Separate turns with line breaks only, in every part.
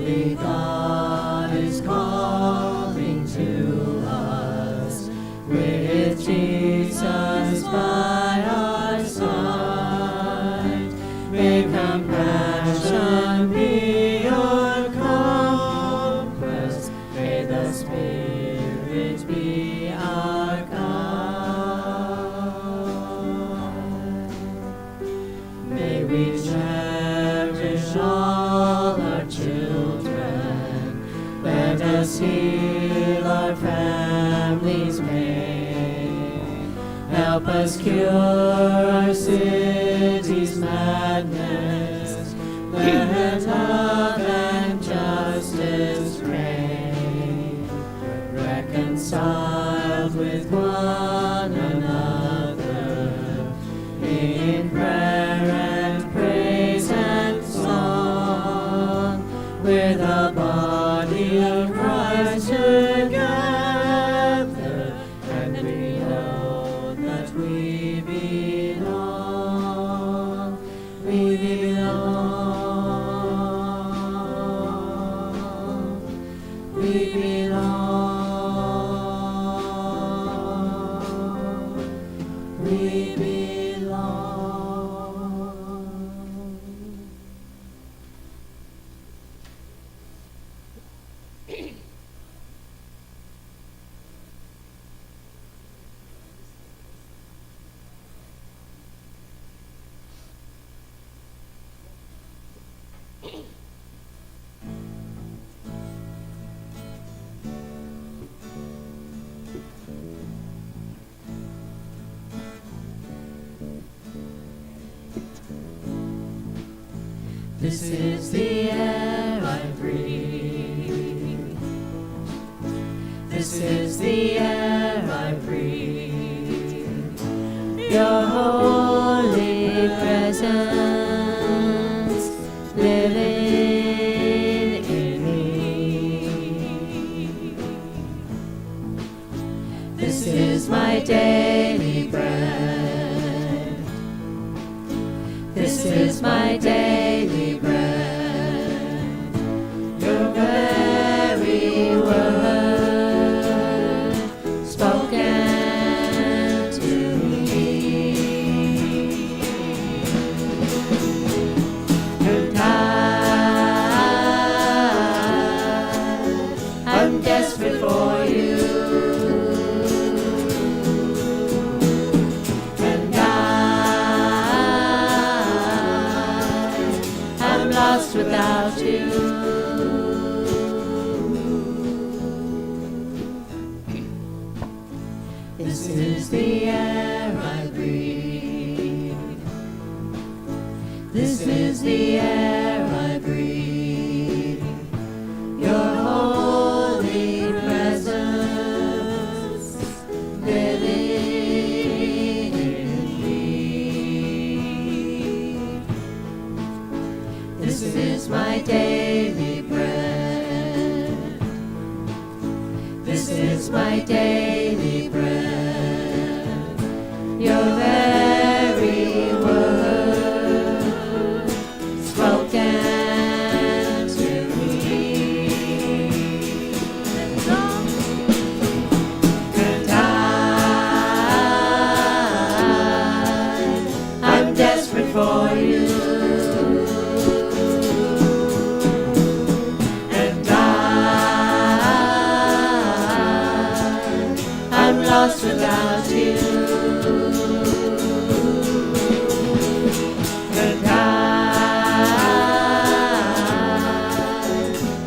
Holy God is calling to us, with Jesus by our side. May compassion be your compass, may the Spirit be our guide. May we cherish all our children, let us heal our families' pain, help us cure our city's madness, let love and justice reign, reconciled with one another in prayer and praise and song. We're the body of Christ together, and we know that we belong. We belong. We belong. We belong. This is the air I breathe. This is the air I breathe. Your holy presence living in me. This is my daily bread. This is my daily bread. Your very word spoken to me. And I'm desperate for you. Lost without you. This is the air I breathe. This is the air I breathe. Your holy presence living in me. This is my daily bread. This is my daily bread. Your very word spoken to me. And I'm desperate for you. Lost without you. And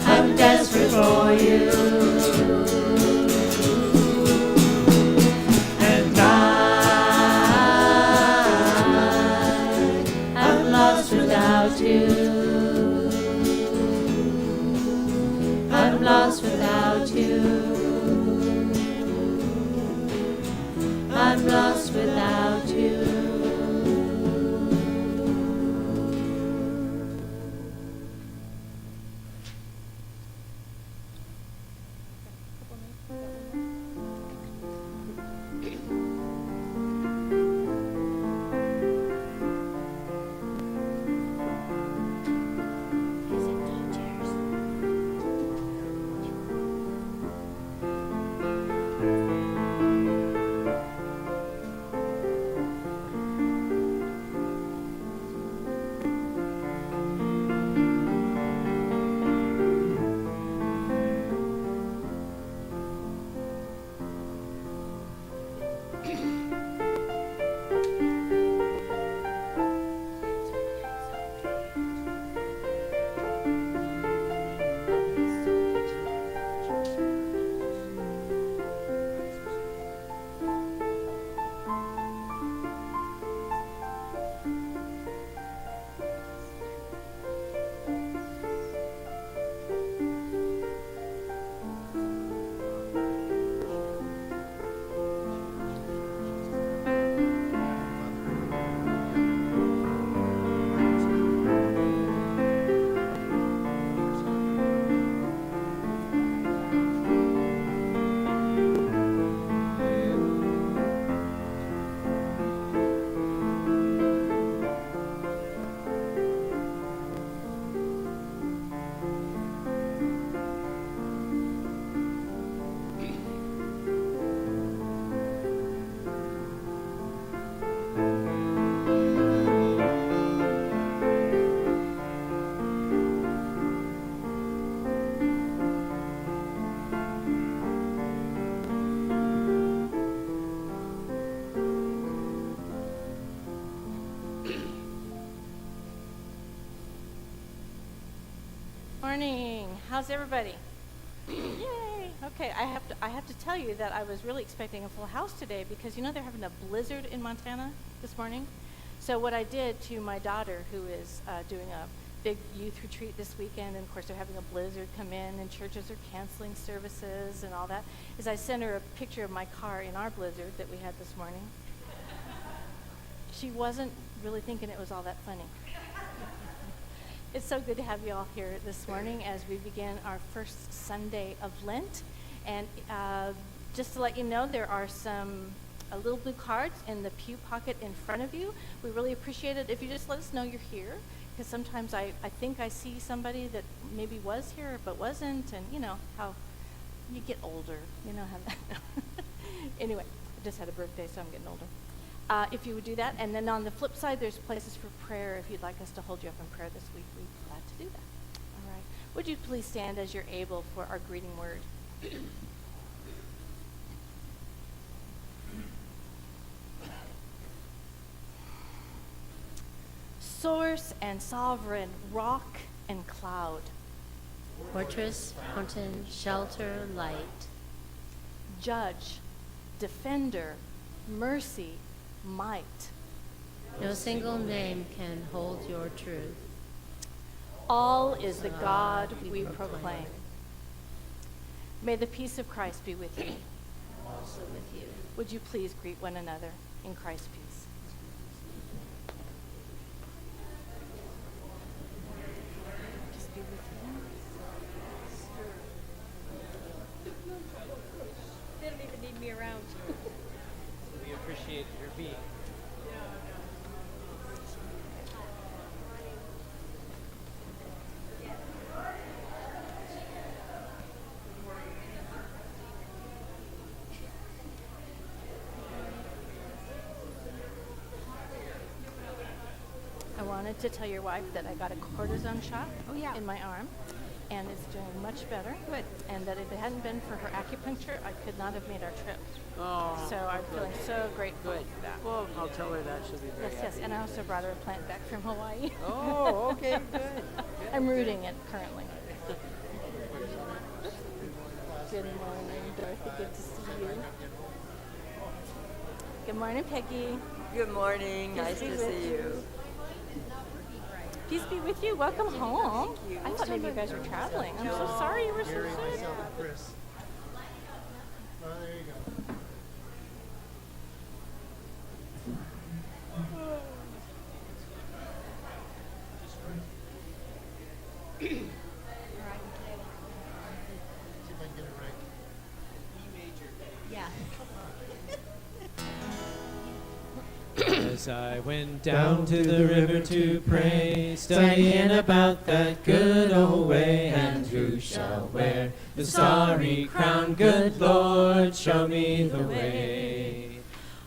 I'm desperate for you. And I'm lost without you. I'm lost without you. I'm lost without you.
morning. How's everybody? Yay! Okay, I have to tell you that I was really expecting a full house today because they're having a blizzard in Montana this morning. So what I did to my daughter, who is doing a big youth retreat this weekend, and of course they're having a blizzard come in and churches are canceling services and all that, is I sent her a picture of my car in our blizzard that we had this morning. She wasn't really thinking it was all that funny. It's so good to have you all here this morning as we begin our first Sunday of Lent. And just to let you know, there are some little blue cards in the pew pocket in front of you. We really appreciate it if you just let us know you're here, because sometimes I think I see somebody that maybe was here but wasn't, and how you get older, how that. Anyway, I just had a birthday, so I'm getting older. If you would do that. And then on the flip side, there's places for prayer. If you'd like us to hold you up in prayer this week, we'd be glad to do that. All right. Would you please stand as you're able for our greeting word? Source and sovereign, rock and cloud.
Fortress, fountain, shelter, light.
Judge, defender, mercy, might.
No single name can hold your truth.
All is the God we proclaim. May the peace of Christ be with you.
Also with you.
Would you please greet one another in Christ's peace? Just be with you.
They don't even need me around.
We appreciate your being.
I wanted to tell your wife that I got a cortisone shot in my arm, and it's doing much better.
Good.
And that if it hadn't been for her acupuncture, I could not have made our trip.
Oh,
So I'm feeling so grateful
good.
for that.
Well, I'll tell her that. She'll be very
Yes,
happy.
and I also brought her a plant back from Hawaii.
Oh, okay, good.
I'm rooting it currently. Good morning, Dorothy. Good to see you. Good morning, Peggy.
Good morning.
Peace
Nice
be
to
with
see
you.
you.
Peace be with you. Welcome home. I thought maybe you guys were traveling. I'm so sorry you were so sick.
Chris. Oh, there you go. See if I can get it right.
Yeah.
As I went down to the river to pray, studying about that good old way, and who shall wear the starry crown? Good Lord, show me the way.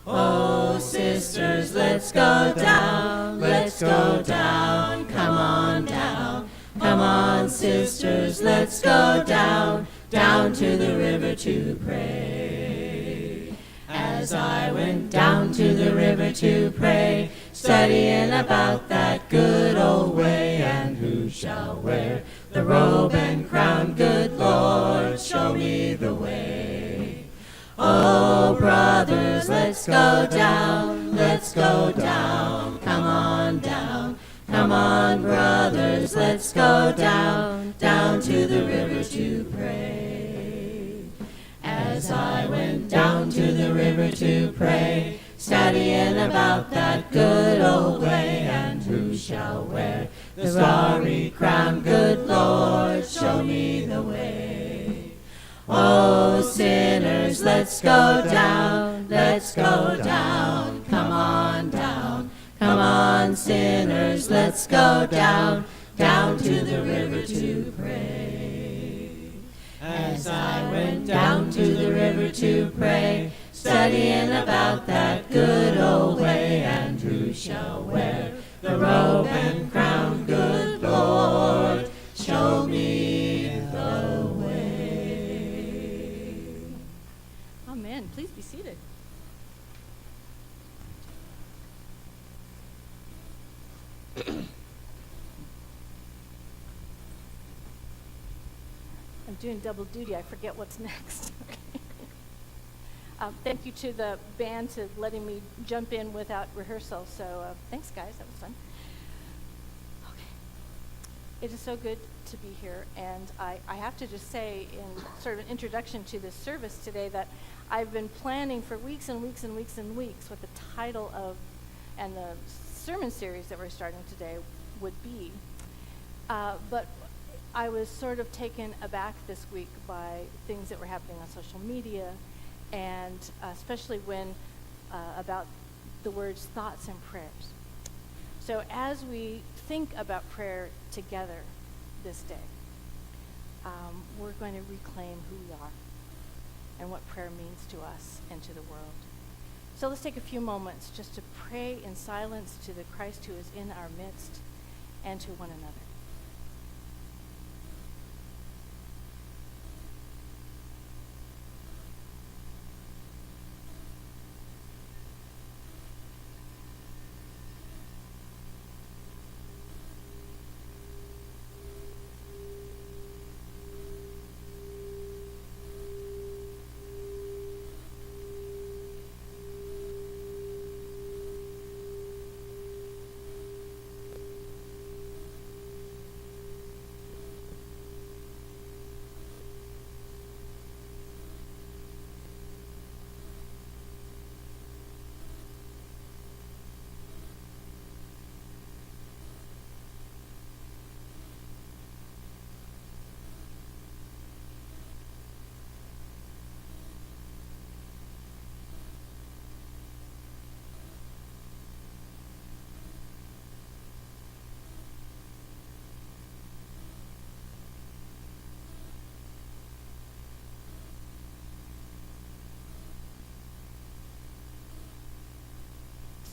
Oh, sisters, let's go down, let's go down, come on down. Come on, sisters, let's go down, down to the river to pray. As I went down to the river to pray, studying about that good old way, and who shall wear the robe and crown? Good Lord, show me the way. Oh, brothers, let's go down, let's go down, come on down. Come on, brothers, let's go down, down to the river to pray. As I went down to the river to pray, studying about that good old way, and who shall wear the starry crown? Good Lord, show me the way. Oh, sinners, let's go down, let's go down, come on down. Come on, sinners, let's go down, down to the river to pray. As I went down to the river to pray, studying about that good old way, and who shall wear the robe and crown? Good Lord, show me the way.
Amen. Please be seated. I'm doing double duty. I forget what's next. Thank you to the band to letting me jump in without rehearsal. So thanks, guys. That was fun. Okay. It is so good to be here. And I have to just say, in sort of an introduction to this service today, that I've been planning for weeks and weeks and weeks and weeks what the title of and the sermon series that we're starting today would be. But I was sort of taken aback this week by things that were happening on social media, and especially when about the words thoughts and prayers. So as we think about prayer together this day, we're going to reclaim who we are and what prayer means to us and to the world. So let's take a few moments just to pray in silence to the Christ who is in our midst and to one another.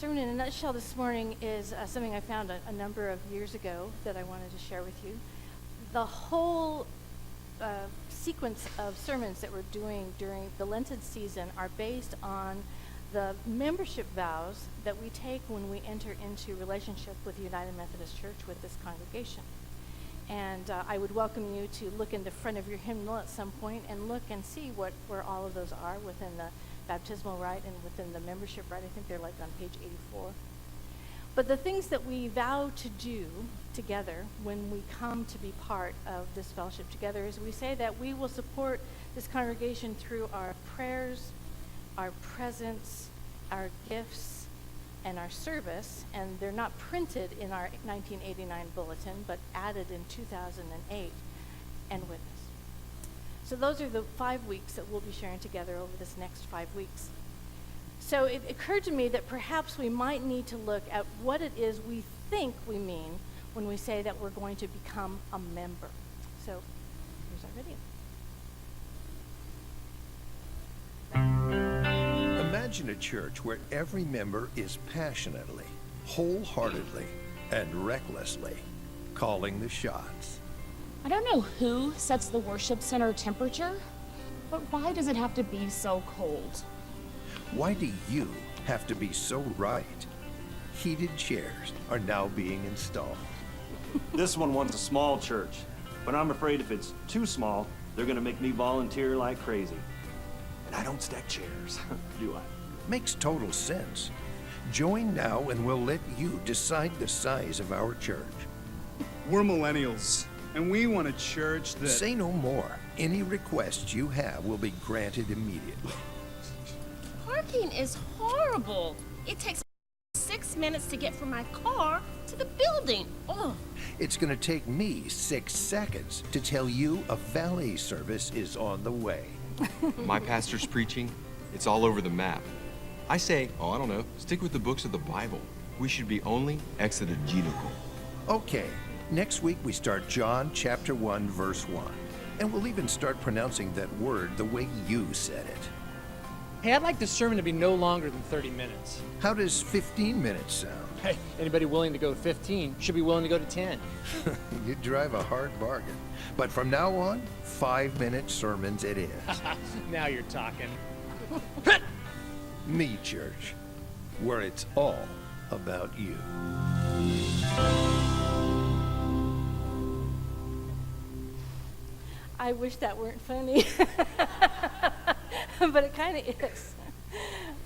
Sermon in a nutshell this morning is something I found a number of years ago that I wanted to share with you. The whole sequence of sermons that we're doing during the Lenten season are based on the membership vows that we take when we enter into relationship with the United Methodist Church with this congregation. And I would welcome you to look in the front of your hymnal at some point and look and see where all of those are within the baptismal rite and within the membership rite. I think they're like on page 84. But the things that we vow to do together when we come to be part of this fellowship together is we say that we will support this congregation through our prayers, our presence, our gifts, and our service. And they're not printed in our 1989 bulletin, but added in 2008 and with us. So those are the 5 weeks that we'll be sharing together over this next 5 weeks. So it occurred to me that perhaps we might need to look at what it is we think we mean when we say that we're going to become a member. So here's our video.
Imagine a church where every member is passionately, wholeheartedly, and recklessly calling the shots.
I don't know who sets the worship center temperature, but why does it have to be so cold?
Why do you have to be so right? Heated chairs are now being installed.
This one wants a small church, but I'm afraid if it's too small, they're gonna make me volunteer like crazy. And I don't stack chairs, do I?
Makes total sense. Join now and we'll let you decide the size of our church.
We're millennials, and we want a church that...
Say no more. Any requests you have will be granted immediately.
Parking is horrible. It takes 6 minutes to get from my car to the building. Oh.
It's going to take me 6 seconds to tell you a valet service is on the way.
My pastor's preaching, it's all over the map. I say, I don't know, stick with the books of the Bible. We should be only exegetical.
Okay, next week we start John chapter 1, verse 1. And we'll even start pronouncing that word the way you said it.
Hey, I'd like the sermon to be no longer than 30 minutes.
How does 15 minutes sound?
Hey, anybody willing to go 15 should be willing to go to 10.
You drive a hard bargain. But from now on, 5-minute sermons it is.
Now you're talking.
Me Church, where it's all about you.
I wish that weren't funny, but it kind of is.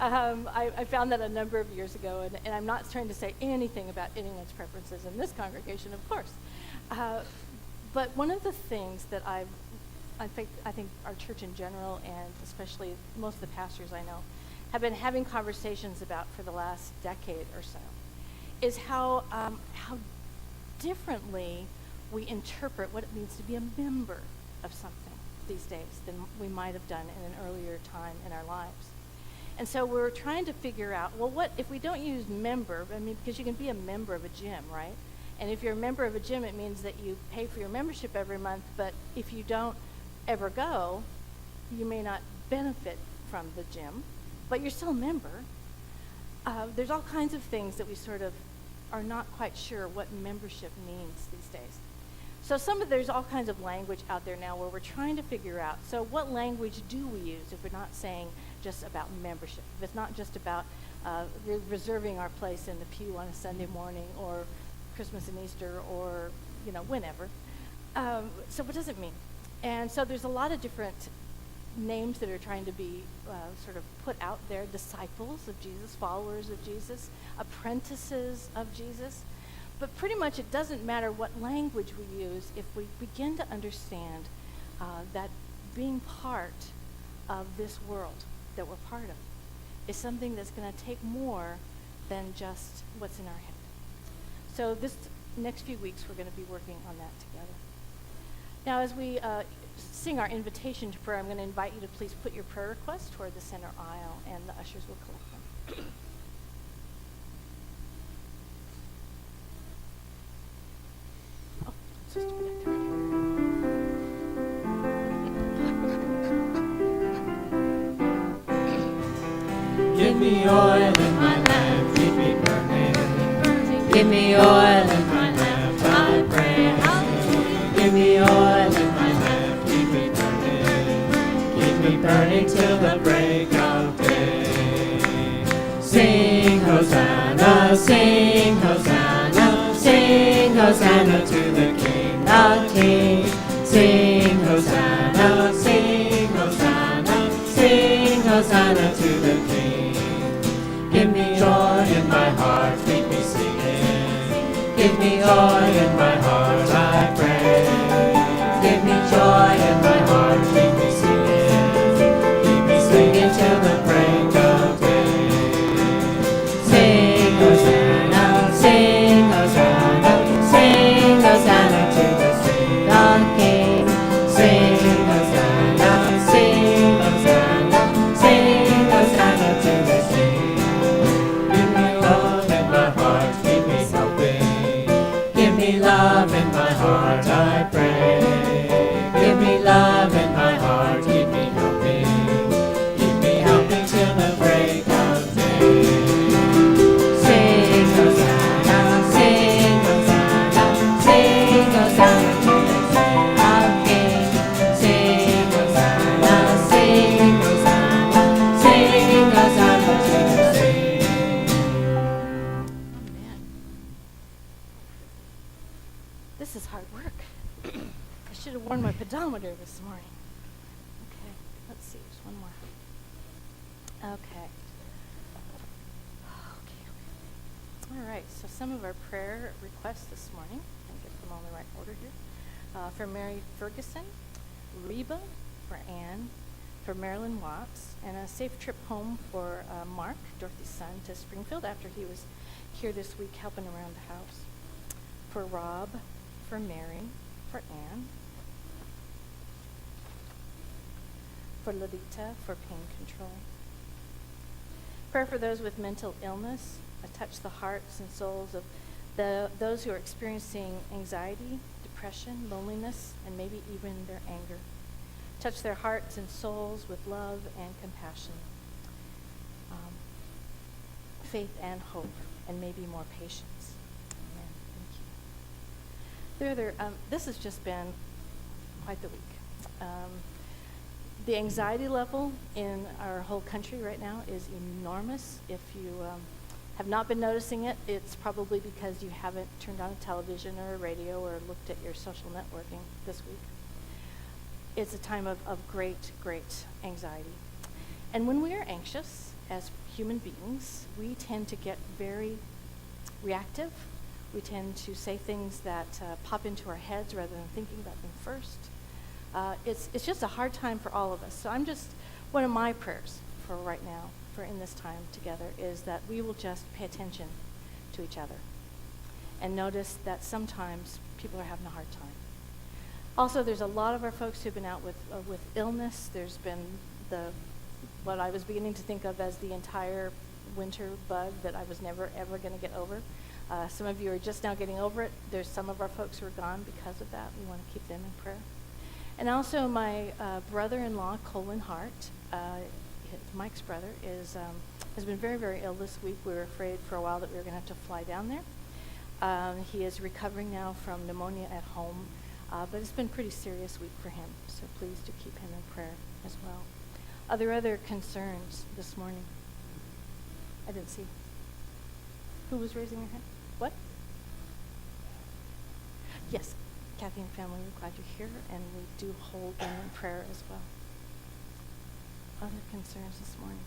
I found that a number of years ago, and I'm not trying to say anything about anyone's preferences in this congregation, of course. But one of the things that I think our church in general, and especially most of the pastors I know, have been having conversations about for the last decade or so, is how differently we interpret what it means to be a member of something these days than we might have done in an earlier time in our lives. And so we're trying to figure out, well, what if we don't use member? I mean, because you can be a member of a gym, right? And if you're a member of a gym, it means that you pay for your membership every month, but if you don't ever go, you may not benefit from the gym, but you're still a member. There's all kinds of things that we sort of are not quite sure what membership means these days. So there's all kinds of language out there now where we're trying to figure out, so what language do we use if we're not saying just about membership? If it's not just about reserving our place in the pew on a Sunday morning or Christmas and Easter or, whenever. So what does it mean? And so there's a lot of different names that are trying to be sort of put out there: disciples of Jesus, followers of Jesus, apprentices of Jesus. But pretty much it doesn't matter what language we use if we begin to understand that being part of this world that we're part of is something that's going to take more than just what's in our head. So this next few weeks we're going to be working on that together. Now as we sing our invitation to prayer, I'm going to invite you to please put your prayer requests toward the center aisle, and the ushers will collect them.
Give me oil in my lamp, keep me burning. Give me oil in my lamp, I pray. Give me oil in my lamp, keep me burning. Keep me burning till the break of day. Sing Hosanna, sing Hosanna, sing Hosanna to the King of Kings. Sing Hosanna, sing Hosanna, sing Hosanna to the King. Give me joy in my heart, keep me singing. Give me joy in my heart, I pray. Give me joy in my heart, keep me singing. Keep me singing till the break of day. Sing Hosanna, sing Hosanna, sing Hosanna to the King of Kings. Sing Hosanna, sing Hosanna, sing Hosanna to the King. Give me love in my heart, keep me helping. Give me love in my heart, I pray. Give me love in my heart, keep me helping. Keep me helping till the break of day. Sing Hosanna, sing Hosanna, sing Hosanna to the King of Kings. Sing Hosanna, sing Hosanna, sing Hosanna to the King.
Amen. This is hard work. I should have worn my pedometer this morning. Okay, let's see, just one more. Okay. All right, so some of our prayer requests this morning, and get them all in the right order here. For Mary Ferguson, Reba, for Anne, for Marilyn Watts, and a safe trip home for Mark, Dorothy's son, to Springfield after he was here this week helping around the house. For Rob, for Mary, for Anne, for Lolita, for pain control. Prayer for those with mental illness. Touch the hearts and souls of those who are experiencing anxiety, depression, loneliness, and maybe even their anger. Touch their hearts and souls with love and compassion, faith and hope, and maybe more patience. Amen. Thank you. This has just been quite the week. The anxiety level in our whole country right now is enormous. If you have not been noticing it, it's probably because you haven't turned on a television or a radio or looked at your social networking this week. it's a time of great, great anxiety. And when we are anxious, as human beings, we tend to get very reactive. We tend to say things that pop into our heads rather than thinking about them first. It's just a hard time for all of us. So one of my prayers for right now, for in this time together, is that we will just pay attention to each other and notice that sometimes people are having a hard time. Also, there's a lot of our folks who've been out with illness. There's been what I was beginning to think of as the entire winter bug that I was never, ever going to get over. Some of you are just now getting over it. There's some of our folks who are gone because of that. We want to keep them in prayer. And also my brother-in-law, Colin Hart, Mike's brother, has been very, very ill this week. We were afraid for a while that we were going to have to fly down there. He is recovering now from pneumonia at home, but it's been a pretty serious week for him, so please do keep him in prayer as well. Are there other concerns this morning? I didn't see. Who was raising their hand? What? Yes, Kathy and family, we're glad you're here, and we do hold them in prayer as well. Other concerns this morning?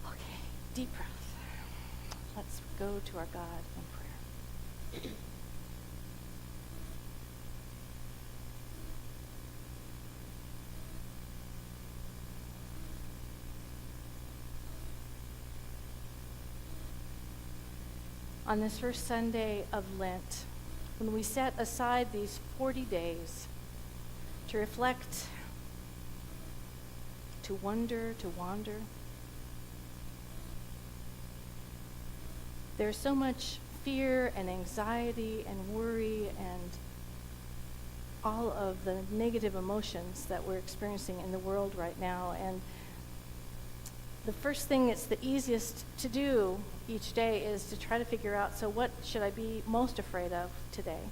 Okay, deep breath. Let's go to our God in prayer. On this first Sunday of Lent, when we set aside these 40 days to reflect, to wonder, to wander, there's so much fear and anxiety and worry and all of the negative emotions that we're experiencing in the world right now. And the first thing it's the easiest to do each day is to try to figure out, so what should I be most afraid of today?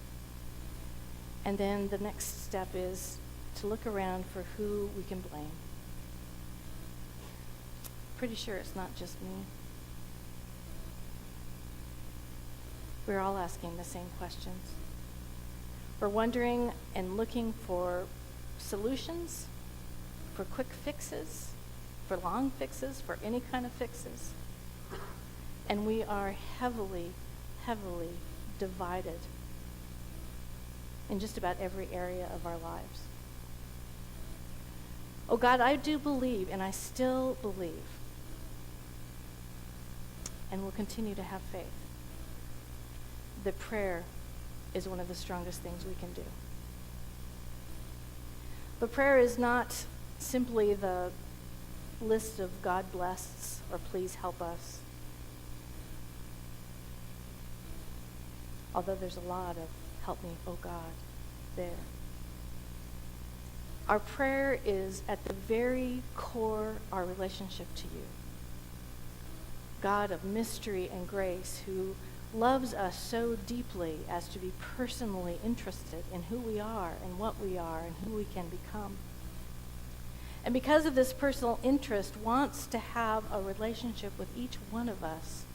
And then the next step is to look around for who we can blame. Pretty sure it's not just me. We're all asking the same questions. We're wondering and looking for solutions, for quick fixes, for long fixes, for any kind of fixes. And we are heavily, heavily divided in just about every area of our lives. Oh God, I do believe, and I still believe, and will continue to have faith, that prayer is one of the strongest things we can do. But prayer is not simply the list of God bless or please help us. Although there's a lot of help me, oh God, there. Our prayer is at the very core our relationship to you. God of mystery and grace, who loves us so deeply as to be personally interested in who we are and what we are and who we can become. And because of this personal interest, wants to have a relationship with each one of us.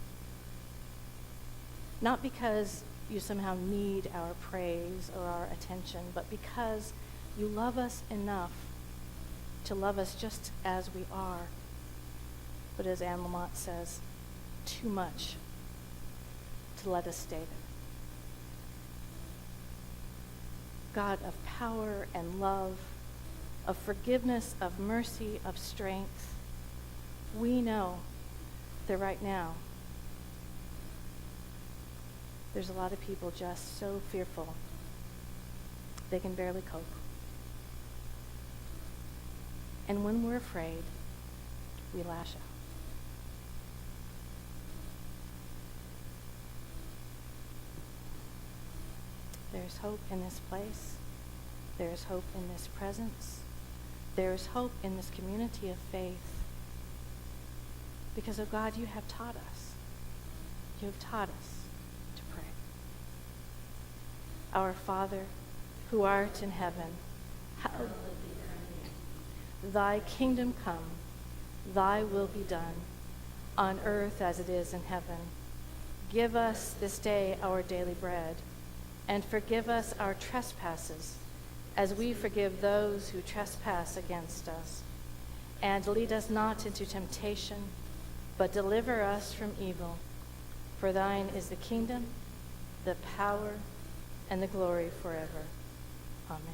Not because you somehow need our praise or our attention, but because you love us enough to love us just as we are. But as Anne Lamott says, too much to let us stay there. God of power and love, of forgiveness, of mercy, of strength, we know that right now there's a lot of people just so fearful they can barely cope. And when we're afraid, we lash out. There's hope in this place. There's hope in this presence. There's hope in this community of faith. Because, oh God, you have taught us. You have taught us to pray. Our Father, who art in heaven, hallowed be thy name. Thy kingdom come, thy will be done, on earth as it is in heaven. Give us this day our daily bread, and forgive us our trespasses, as we forgive those who trespass against us. And lead us not into temptation, but deliver us from evil. For thine is the kingdom, the power, and the glory forever. Amen.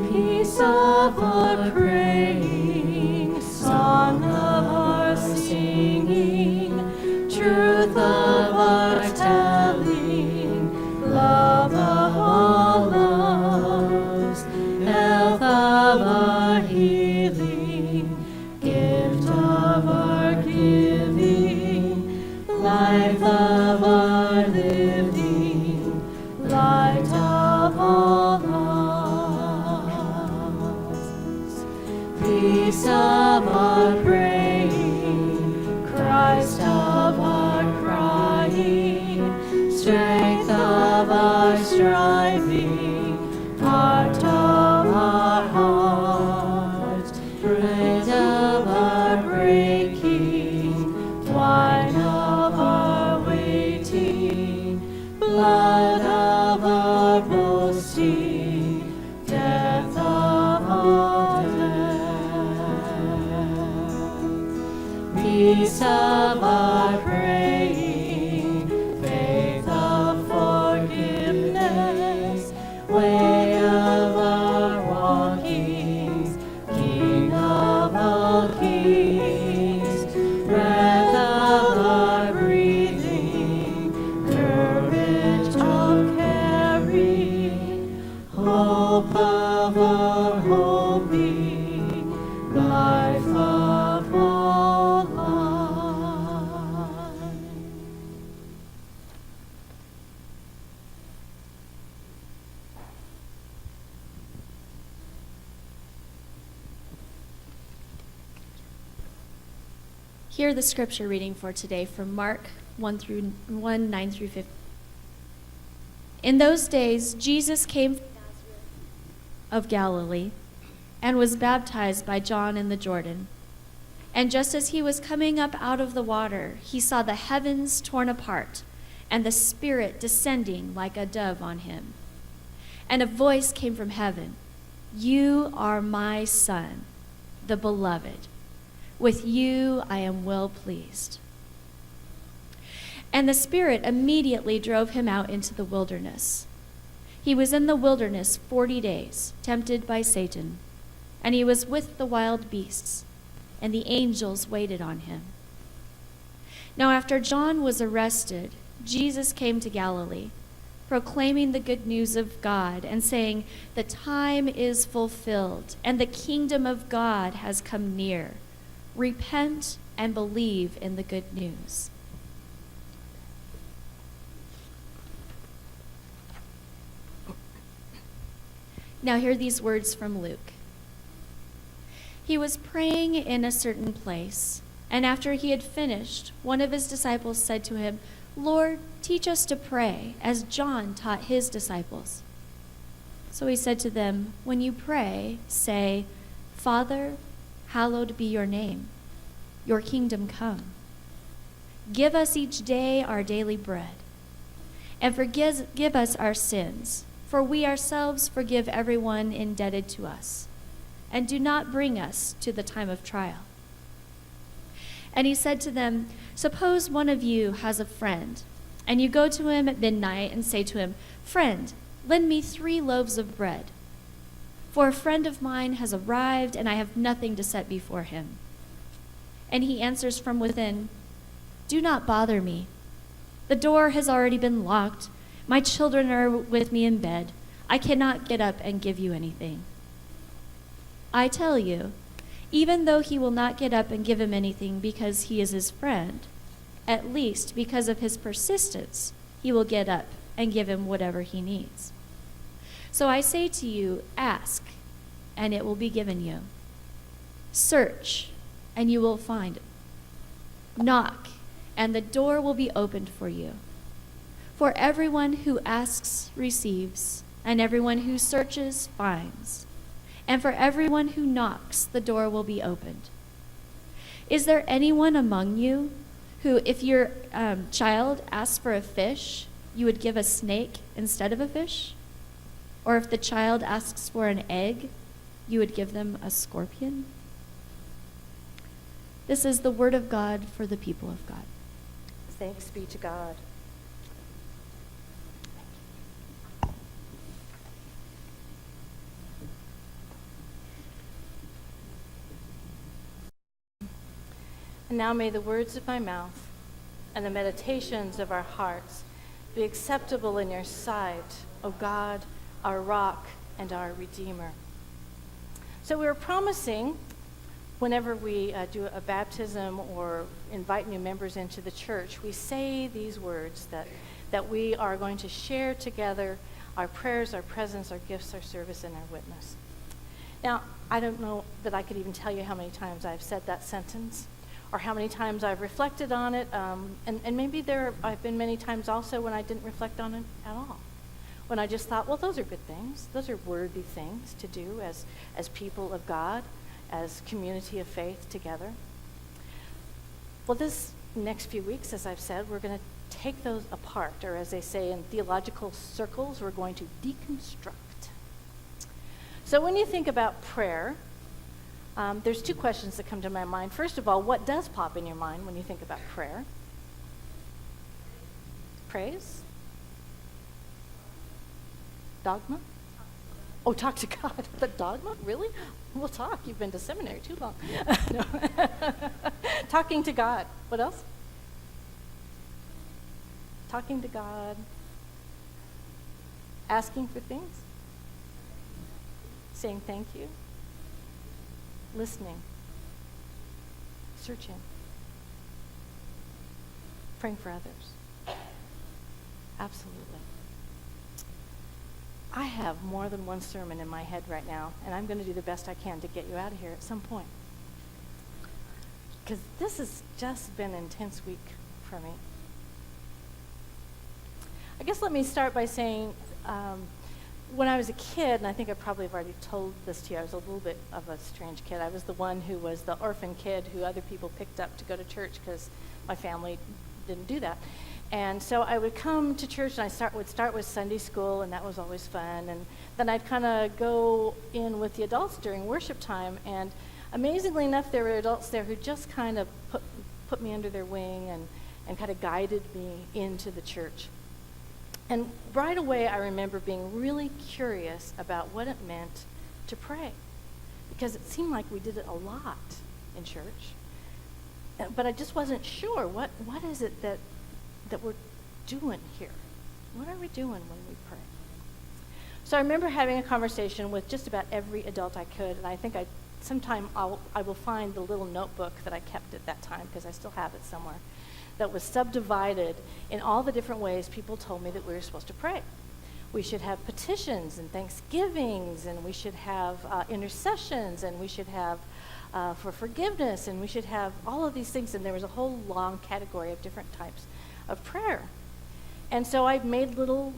Peace of our praying, song of our singing, truth of our telling, love of all loves, health of our healing, gift of our giving, life of our living, light of all loves. Peace of our praying, Christ of our crying, strength of our striving, heart of our heart, bread of our breaking, wine of our waiting, blood of our boasting, death of our death. Peace of our praying, faith of forgiveness, way of our walkings, King of all kings, breath of our breathing, courage of caring, hope of our hoping, life of all life.
Hear the scripture reading for today from Mark 1, 9 through 15. In those days, Jesus came from Nazareth of Galilee and was baptized by John in the Jordan. And just as he was coming up out of the water, he saw the heavens torn apart and the Spirit descending like a dove on him. And a voice came from heaven, "You are my Son, the beloved. With you I am well pleased." And the Spirit immediately drove him out into the wilderness. He was in the wilderness 40 days, tempted by Satan, and he was with the wild beasts, and the angels waited on him. Now after John was arrested, Jesus came to Galilee, proclaiming the good news of God and saying, "The time is fulfilled, and the kingdom of God has come near. Repent and believe in the good news." Now hear these words from Luke. He was praying in a certain place, and after he had finished, one of his disciples said to him, "Lord, teach us to pray, as John taught his disciples." So he said to them, "When you pray, say, 'Father, hallowed be your name. Your kingdom come. Give us each day our daily bread. And forgive us our sins, for we ourselves forgive everyone indebted to us. And do not bring us to the time of trial." And he said to them, "Suppose one of you has a friend, and you go to him at midnight and say to him, 'Friend, lend me 3 loaves of bread. For a friend of mine has arrived, and I have nothing to set before him.' And he answers from within, 'Do not bother me. The door has already been locked. My children are with me in bed. I cannot get up and give you anything.' I tell you, even though he will not get up and give him anything because he is his friend, at least because of his persistence, he will get up and give him whatever he needs. So I say to you, ask, and it will be given you. Search, and you will find. Knock, and the door will be opened for you. For everyone who asks receives, and everyone who searches finds. And for everyone who knocks, the door will be opened. Is there anyone among you who, if your child asks for a fish, you would give a snake instead of a fish? Or if the child asks for an egg, you would give them a scorpion? This is the word of God for the people of God.
Thanks be to God. And now may the words of my mouth and the meditations of our hearts be acceptable in your sight, O God, our rock and our Redeemer. So we were promising, whenever we do a baptism or invite new members into the church, we say these words that we are going to share together our prayers, our presence, our gifts, our service, and our witness. Now, I don't know that I could even tell you how many times I've said that sentence or how many times I've reflected on it. And maybe I've been many times also when I didn't reflect on it at all. When I just thought, well, those are good things. Those are worthy things to do as people of God, as community of faith together. Well, this next few weeks, as I've said, we're going to take those apart, or as they say in theological circles, we're going to deconstruct. So when you think about prayer, there's two questions that come to my mind. First of all, what does pop in your mind when you think about prayer? Praise? Dogma? Oh, talk to God. The dogma? Really? We'll talk. You've been to seminary too long. No. Talking to God. What else? Talking to God. Asking for things. Saying thank you. Listening. Searching. Praying for others. Absolutely. I have more than one sermon in my head right now, and I'm going to do the best I can to get you out of here at some point. Because this has just been an intense week for me. I guess let me start by saying, when I was a kid, and I think I probably have already told this to you, I was a little bit of a strange kid. I was the one who was the orphan kid who other people picked up to go to church because my family didn't do that. And so I would come to church, and would start with Sunday school, and that was always fun. And then I'd kind of go in with the adults during worship time. And amazingly enough, there were adults there who just kind of put me under their wing and kind of guided me into the church. And right away, I remember being really curious about what it meant to pray, because it seemed like we did it a lot in church. But I just wasn't sure. What is it that we're doing here? What are we doing when we pray? So I remember having a conversation with just about every adult I could, and I think sometime I will find the little notebook that I kept at that time, because I still have it somewhere, that was subdivided in all the different ways people told me that we were supposed to pray. We should have petitions and thanksgivings, and we should have intercessions, and we should have for forgiveness, and we should have all of these things, and there was a whole long category of different types of prayer. And so I made little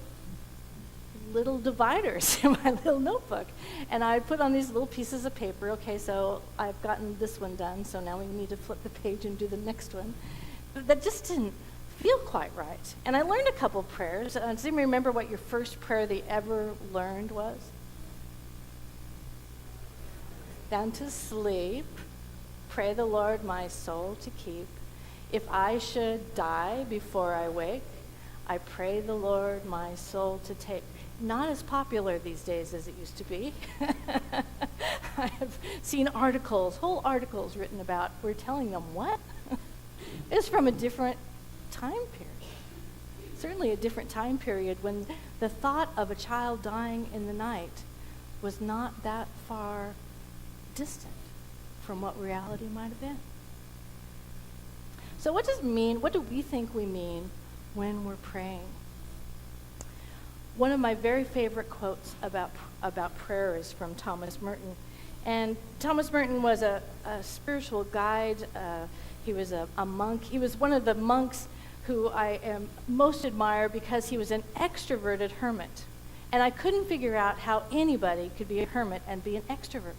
dividers in my little notebook, and I put on these little pieces of paper. Okay, so I've gotten this one done, so now we need to flip the page and do the next one. That just didn't feel quite right. And I learned a couple prayers. Does anybody remember what your first prayer that you ever learned was? Down to sleep. Pray the Lord my soul to keep. If I should die before I wake, I pray the Lord my soul to take. Not as popular these days as it used to be. I have seen whole articles written about, we're telling them what? It's from a different time period. Certainly a different time period when the thought of a child dying in the night was not that far distant from what reality might have been. So what does it mean? What do we think we mean when we're praying? One of my very favorite quotes about prayer is from Thomas Merton. And Thomas Merton was a spiritual guide. He was a monk. He was one of the monks who I most admire because he was an extroverted hermit. And I couldn't figure out how anybody could be a hermit and be an extrovert.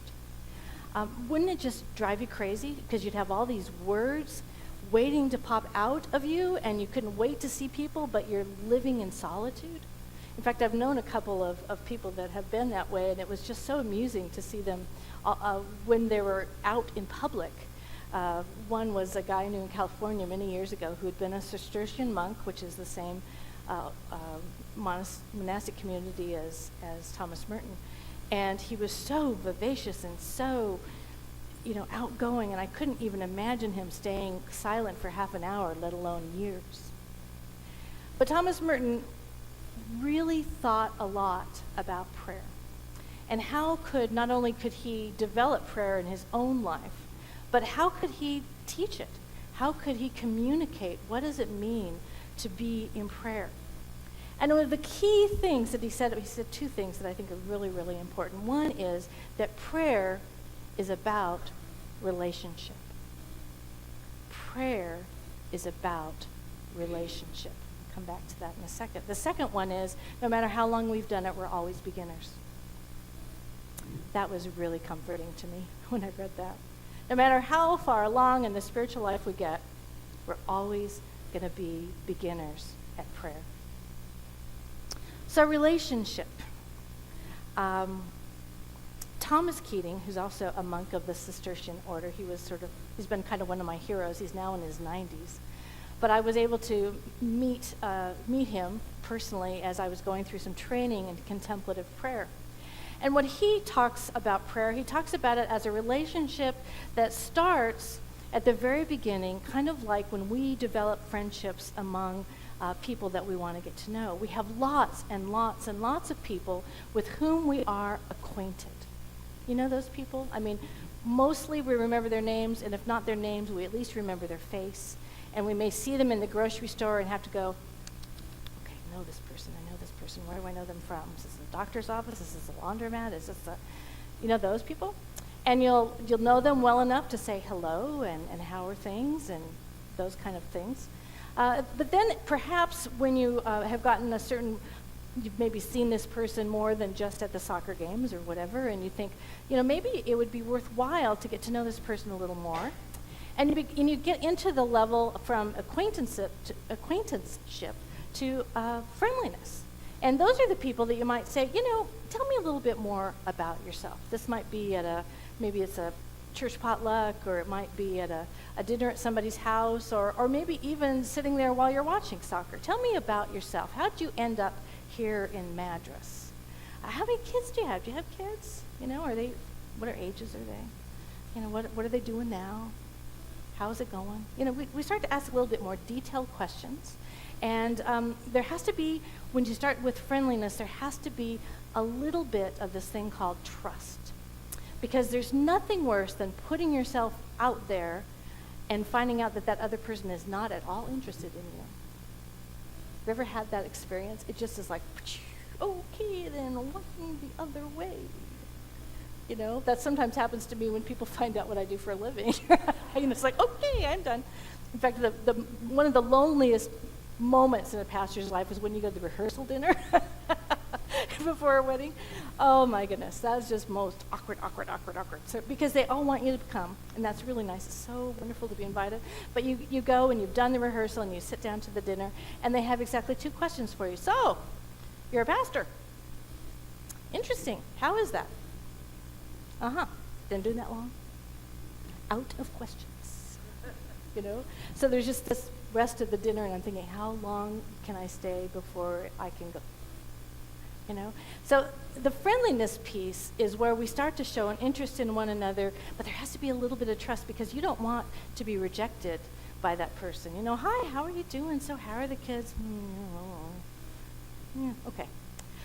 Wouldn't it just drive you crazy? Because you'd have all these words waiting to pop out of you, and you couldn't wait to see people, but you're living in solitude. In fact, I've known a couple of people that have been that way, and it was just so amusing to see them when they were out in public. One was a guy I knew in California many years ago who had been a Cistercian monk, which is the same monastic community as Thomas Merton. And he was so vivacious and so, outgoing, and I couldn't even imagine him staying silent for half an hour, let alone years. But Thomas Merton really thought a lot about prayer. And not only could he develop prayer in his own life, but how could he teach it? How could he communicate? What does it mean to be in prayer? And one of the key things that he said two things that I think are really, really important. One is that prayer is about relationship. Prayer is about relationship. I'll come back to that in a second. The second one is, no matter how long we've done it, we're always beginners. That was really comforting to me when I read that. No matter how far along in the spiritual life we get, we're always going to be beginners at prayer. So relationship. Thomas Keating, who's also a monk of the Cistercian order, he's been kind of one of my heroes. He's now in his 90s. But I was able to meet him personally as I was going through some training in contemplative prayer. And when he talks about prayer, he talks about it as a relationship that starts at the very beginning, kind of like when we develop friendships among people that we want to get to know. We have lots and lots and lots of people with whom we are acquainted. You know those people? I mean, mostly we remember their names, and if not their names, we at least remember their face. And we may see them in the grocery store and have to go, okay, I know this person. Where do I know them from? Is this a doctor's office? Is this a laundromat? Is this those people? And you'll know them well enough to say hello and how are things and those kind of things. But then perhaps when you have gotten you've maybe seen this person more than just at the soccer games or whatever, and you think, maybe it would be worthwhile to get to know this person a little more. And you get into the level from acquaintanceship to friendliness. And those are the people that you might say, tell me a little bit more about yourself. This might be maybe it's a church potluck, or it might be at a dinner at somebody's house, or maybe even sitting there while you're watching soccer. Tell me about yourself. How did you end up here in Madras? How many kids do you have? Do you have kids? What ages are they? What are they doing now? How's it going? We start to ask a little bit more detailed questions. And there has to be, when you start with friendliness, there has to be a little bit of this thing called trust. Because there's nothing worse than putting yourself out there and finding out that other person is not at all interested in you. Have you ever had that experience? It just is like, okay, then walking the other way. That sometimes happens to me when people find out what I do for a living. It's like, okay, I'm done. In fact, one of the loneliest moments in a pastor's life is when you go to the rehearsal dinner before a wedding. Oh my goodness, that's just most awkward. So, because they all want you to come, and that's really nice. It's so wonderful to be invited. But you go and you've done the rehearsal and you sit down to the dinner, and they have exactly 2 questions for you. So, you're a pastor. Interesting. How is that? Been doing that long? Out of questions. So there's just this rest of the dinner, and I'm thinking, how long can I stay before I can go? So the friendliness piece is where we start to show an interest in one another, but there has to be a little bit of trust, because you don't want to be rejected by that person. Hi, how are you doing? So how are the kids? Okay.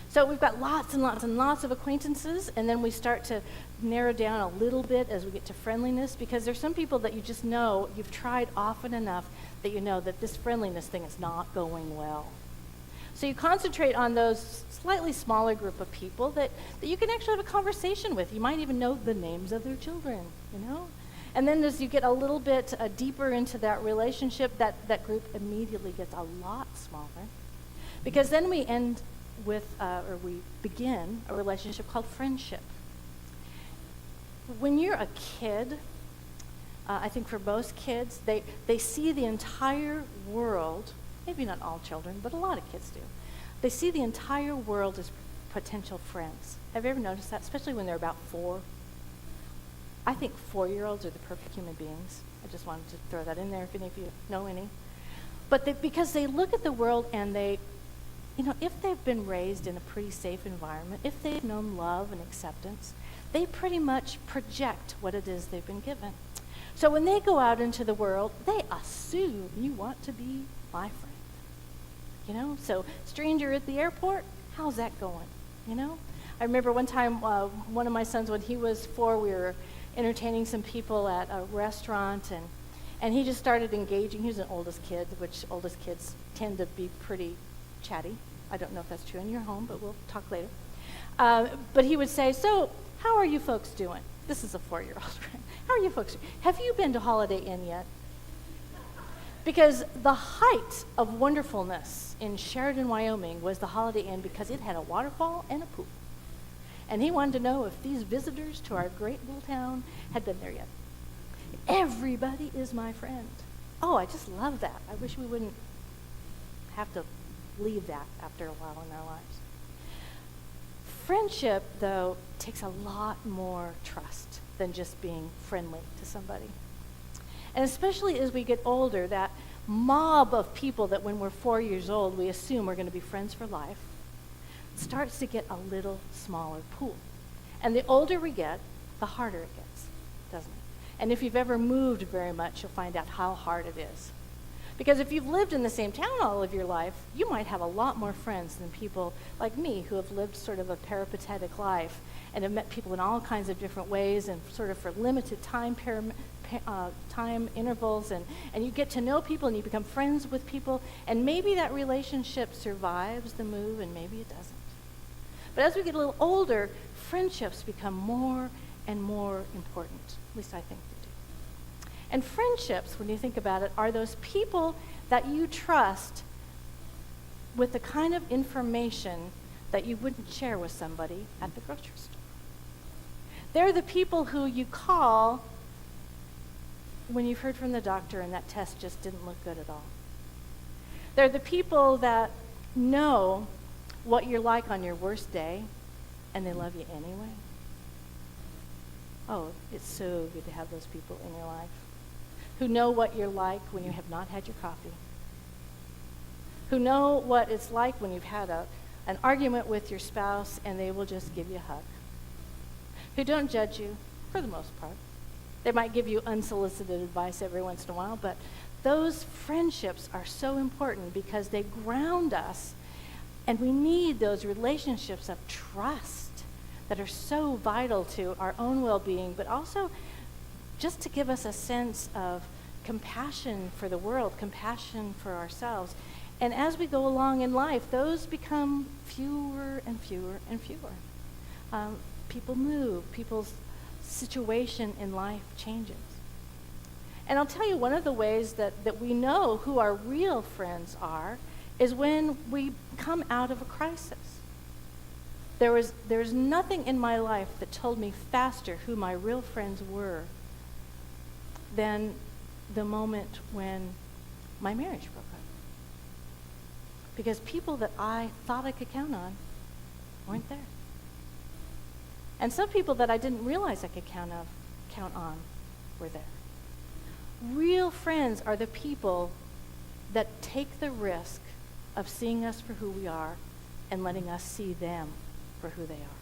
So we've got lots and lots and lots of acquaintances, and then we start to narrow down a little bit as we get to friendliness, because there's some people that you just know, you've tried often enough that you know that this friendliness thing is not going well. So you concentrate on those slightly smaller group of people that you can actually have a conversation with. You might even know the names of their children, And then as you get a little bit deeper into that relationship, that group immediately gets a lot smaller. Because then we end with, or we begin a relationship called friendship. When you're a kid, I think for most kids, they see the entire world, maybe not all children, but a lot of kids do. They see the entire world as potential friends. Have you ever noticed that, especially when they're about 4? I think 4-year-olds are the perfect human beings. I just wanted to throw that in there if any of you know any. But because they look at the world and they, if they've been raised in a pretty safe environment, if they've known love and acceptance, they pretty much project what it is they've been given. So when they go out into the world, they assume you want to be my friend. So stranger at the airport, how's that going? I remember one time, one of my sons, when he was 4, we were entertaining some people at a restaurant, and he just started engaging. He was an oldest kid, which oldest kids tend to be pretty chatty. I don't know if that's true in your home, but we'll talk later. But he would say, so how are you folks doing? This is a 4-year-old, right? How are you folks doing? Have you been to Holiday Inn yet? Because the height of wonderfulness in Sheridan, Wyoming was the Holiday Inn because it had a waterfall and a pool. And he wanted to know if these visitors to our great little town had been there yet. Everybody is my friend. Oh, I just love that. I wish we wouldn't have to leave that after a while in our lives. Friendship, though, takes a lot more trust than just being friendly to somebody. And especially as we get older, that mob of people that when we're 4 years old, we assume we're going to be friends for life, starts to get a little smaller pool. And the older we get, the harder it gets, doesn't it? And if you've ever moved very much, you'll find out how hard it is. Because if you've lived in the same town all of your life, you might have a lot more friends than people like me who have lived sort of a peripatetic life and have met people in all kinds of different ways and sort of for limited time intervals, and you get to know people and you become friends with people, and maybe that relationship survives the move and maybe it doesn't. But as we get a little older, friendships become more and more important. At least I think they do. And friendships, when you think about it, are those people that you trust with the kind of information that you wouldn't share with somebody at the grocery store. They're the people who you call when you've heard from the doctor and that test just didn't look good at all. They're the people that know what you're like on your worst day, and they love you anyway. Oh, it's so good to have those people in your life who know what you're like when you have not had your coffee, who know what it's like when you've had an argument with your spouse and they will just give you a hug, who don't judge you for the most part. They might give you unsolicited advice every once in a while, but those friendships are so important because they ground us, and we need those relationships of trust that are so vital to our own well-being, but also just to give us a sense of compassion for the world, compassion for ourselves. And as we go along in life, those become fewer and fewer and fewer. People move, people's situation in life changes. And I'll tell you, one of the ways that we know who our real friends are is when we come out of a crisis. There's nothing in my life that told me faster who my real friends were than the moment when my marriage broke up. Because people that I thought I could count on weren't there. And some people that I didn't realize I could count on were there. Real friends are the people that take the risk of seeing us for who we are and letting us see them for who they are.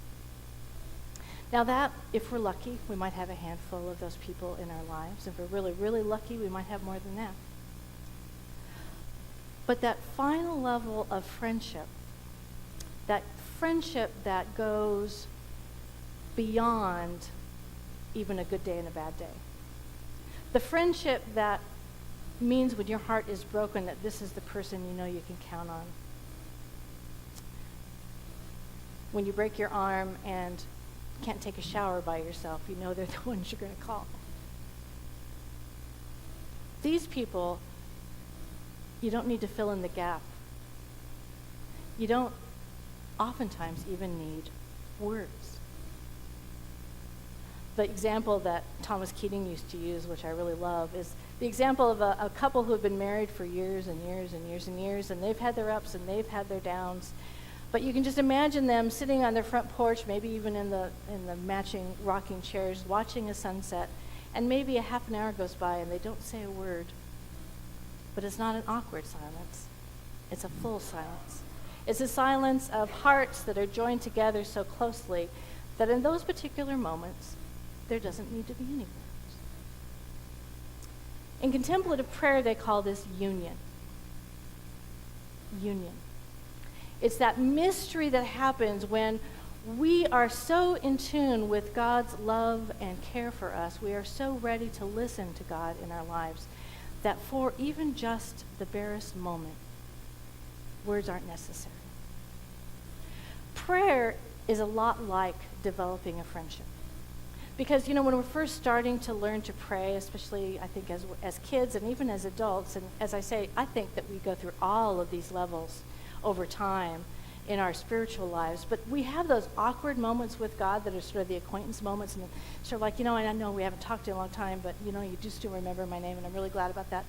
Now that, if we're lucky, we might have a handful of those people in our lives. If we're really, really lucky, we might have more than that. But that final level of friendship that goes beyond even a good day and a bad day. The friendship that means when your heart is broken that this is the person you know you can count on. When you break your arm and can't take a shower by yourself, you know they're the ones you're going to call. These people, you don't need to fill in the gap. You don't oftentimes even need words. The example that Thomas Keating used to use, which I really love, is the example of a couple who have been married for years and years and years and years, and they've had their ups and they've had their downs. But you can just imagine them sitting on their front porch, maybe even in the matching rocking chairs, watching a sunset, and maybe a half an hour goes by and they don't say a word. But it's not an awkward silence. It's a full silence. It's a silence of hearts that are joined together so closely that in those particular moments, there doesn't need to be any words. In contemplative prayer, they call this union. Union. It's that mystery that happens when we are so in tune with God's love and care for us. We are so ready to listen to God in our lives that for even just the barest moment, words aren't necessary. Prayer is a lot like developing a friendship. Because, when we're first starting to learn to pray, especially, I think, as kids and even as adults, and as I say, I think that we go through all of these levels over time in our spiritual lives, but we have those awkward moments with God that are sort of the acquaintance moments, and sort of like, and I know we haven't talked in a long time, but, you just do remember my name, and I'm really glad about that.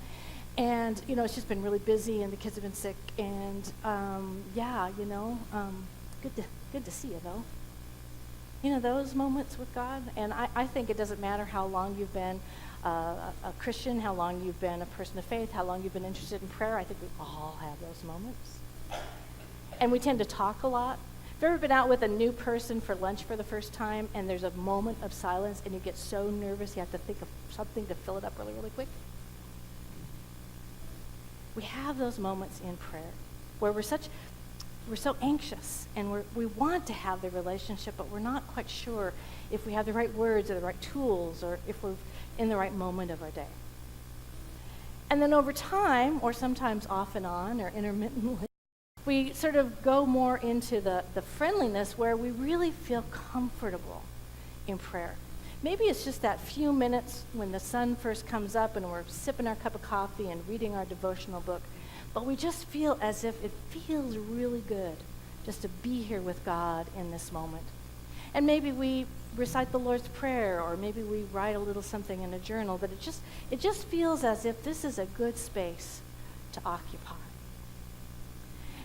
And, it's just been really busy, and the kids have been sick, and, good to see you, though. Those moments with God. And I think it doesn't matter how long you've been a Christian, how long you've been a person of faith, how long you've been interested in prayer. I think we all have those moments. And we tend to talk a lot. Have you ever been out with a new person for lunch for the first time, and there's a moment of silence, and you get so nervous you have to think of something to fill it up really, really quick? We have those moments in prayer where we're so anxious, and we want to have the relationship, but we're not quite sure if we have the right words or the right tools, or if we're in the right moment of our day. And then over time, or sometimes off and on, or intermittently, we sort of go more into the friendliness where we really feel comfortable in prayer. Maybe it's just that few minutes when the sun first comes up and we're sipping our cup of coffee and reading our devotional book, but we just feel as if it feels really good just to be here with God in this moment. And maybe we recite the Lord's Prayer, or maybe we write a little something in a journal, but it just feels as if this is a good space to occupy.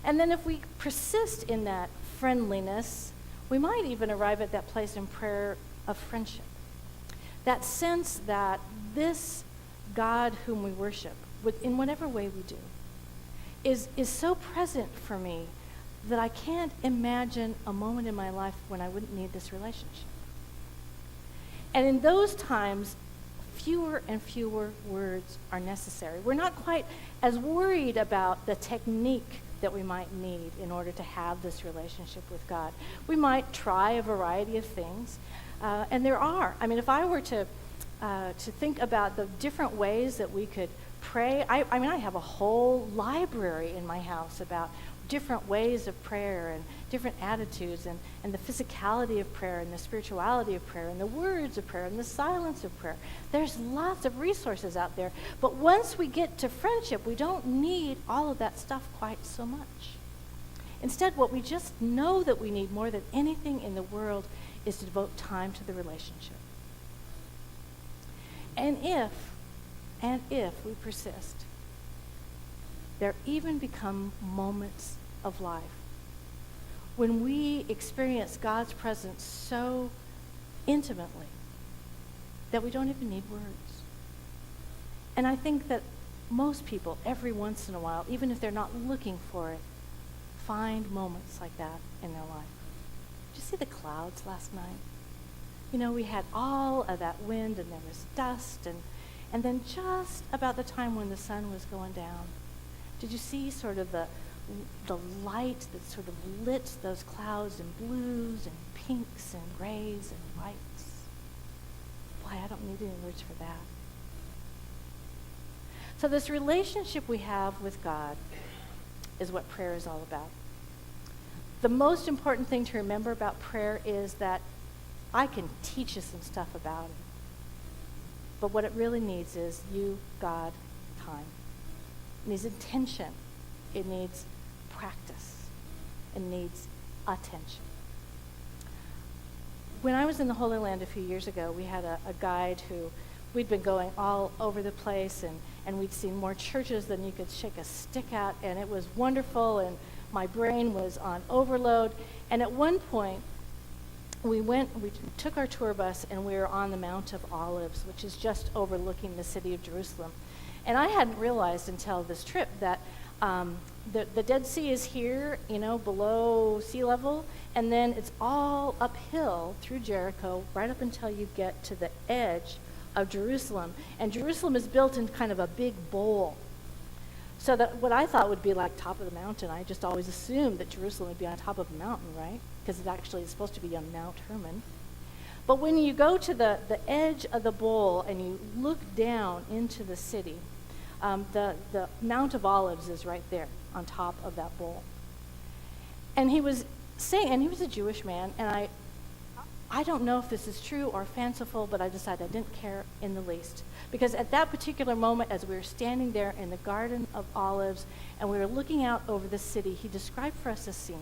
And then if we persist in that friendliness, we might even arrive at that place in prayer of friendship. That sense that this God whom we worship, in whatever way we do, is so present for me that I can't imagine a moment in my life when I wouldn't need this relationship. And in those times, fewer and fewer words are necessary. We're not quite as worried about the technique that we might need in order to have this relationship with God. We might try a variety of things, and there are. I mean, if I were to think about the different ways that we could pray, I have a whole library in my house about different ways of prayer and different attitudes, and the physicality of prayer and the spirituality of prayer and the words of prayer and the silence of prayer. There's lots of resources out there. But once we get to friendship, we don't need all of that stuff quite so much. Instead, what we just know that we need more than anything in the world is to devote time to the relationship. And if we persist, there even become moments of life when we experience God's presence so intimately that we don't even need words. And I think that most people, every once in a while, even if they're not looking for it, find moments like that in their life. Did you see the clouds last night? We had all of that wind, and there was dust, and then just about the time when the sun was going down, did you see sort of the light that sort of lit those clouds in blues and pinks and grays and whites? Boy, I don't need any words for that. So this relationship we have with God is what prayer is all about. The most important thing to remember about prayer is that I can teach you some stuff about it. But what it really needs is you, God, time. It needs intention. It needs practice. It needs attention. When I was in the Holy Land a few years ago, we had a guide who we'd been going all over the place, and we'd seen more churches than you could shake a stick at, and it was wonderful, and my brain was on overload. And at one point, we took our tour bus, and we were on the Mount of Olives, which is just overlooking the city of Jerusalem. And I hadn't realized until this trip that the Dead Sea is here, below sea level, and then it's all uphill through Jericho right up until you get to the edge of Jerusalem. And Jerusalem is built in kind of a big bowl. So that what I thought would be like top of the mountain, I just always assumed that Jerusalem would be on top of a mountain, right? Because it actually is supposed to be on Mount Hermon. But when you go to the edge of the bowl and you look down into the city, the Mount of Olives is right there on top of that bowl. And he was saying, and he was a Jewish man, and I don't know if this is true or fanciful, but I decided I didn't care in the least. Because at that particular moment, as we were standing there in the Garden of Olives and we were looking out over the city, he described for us a scene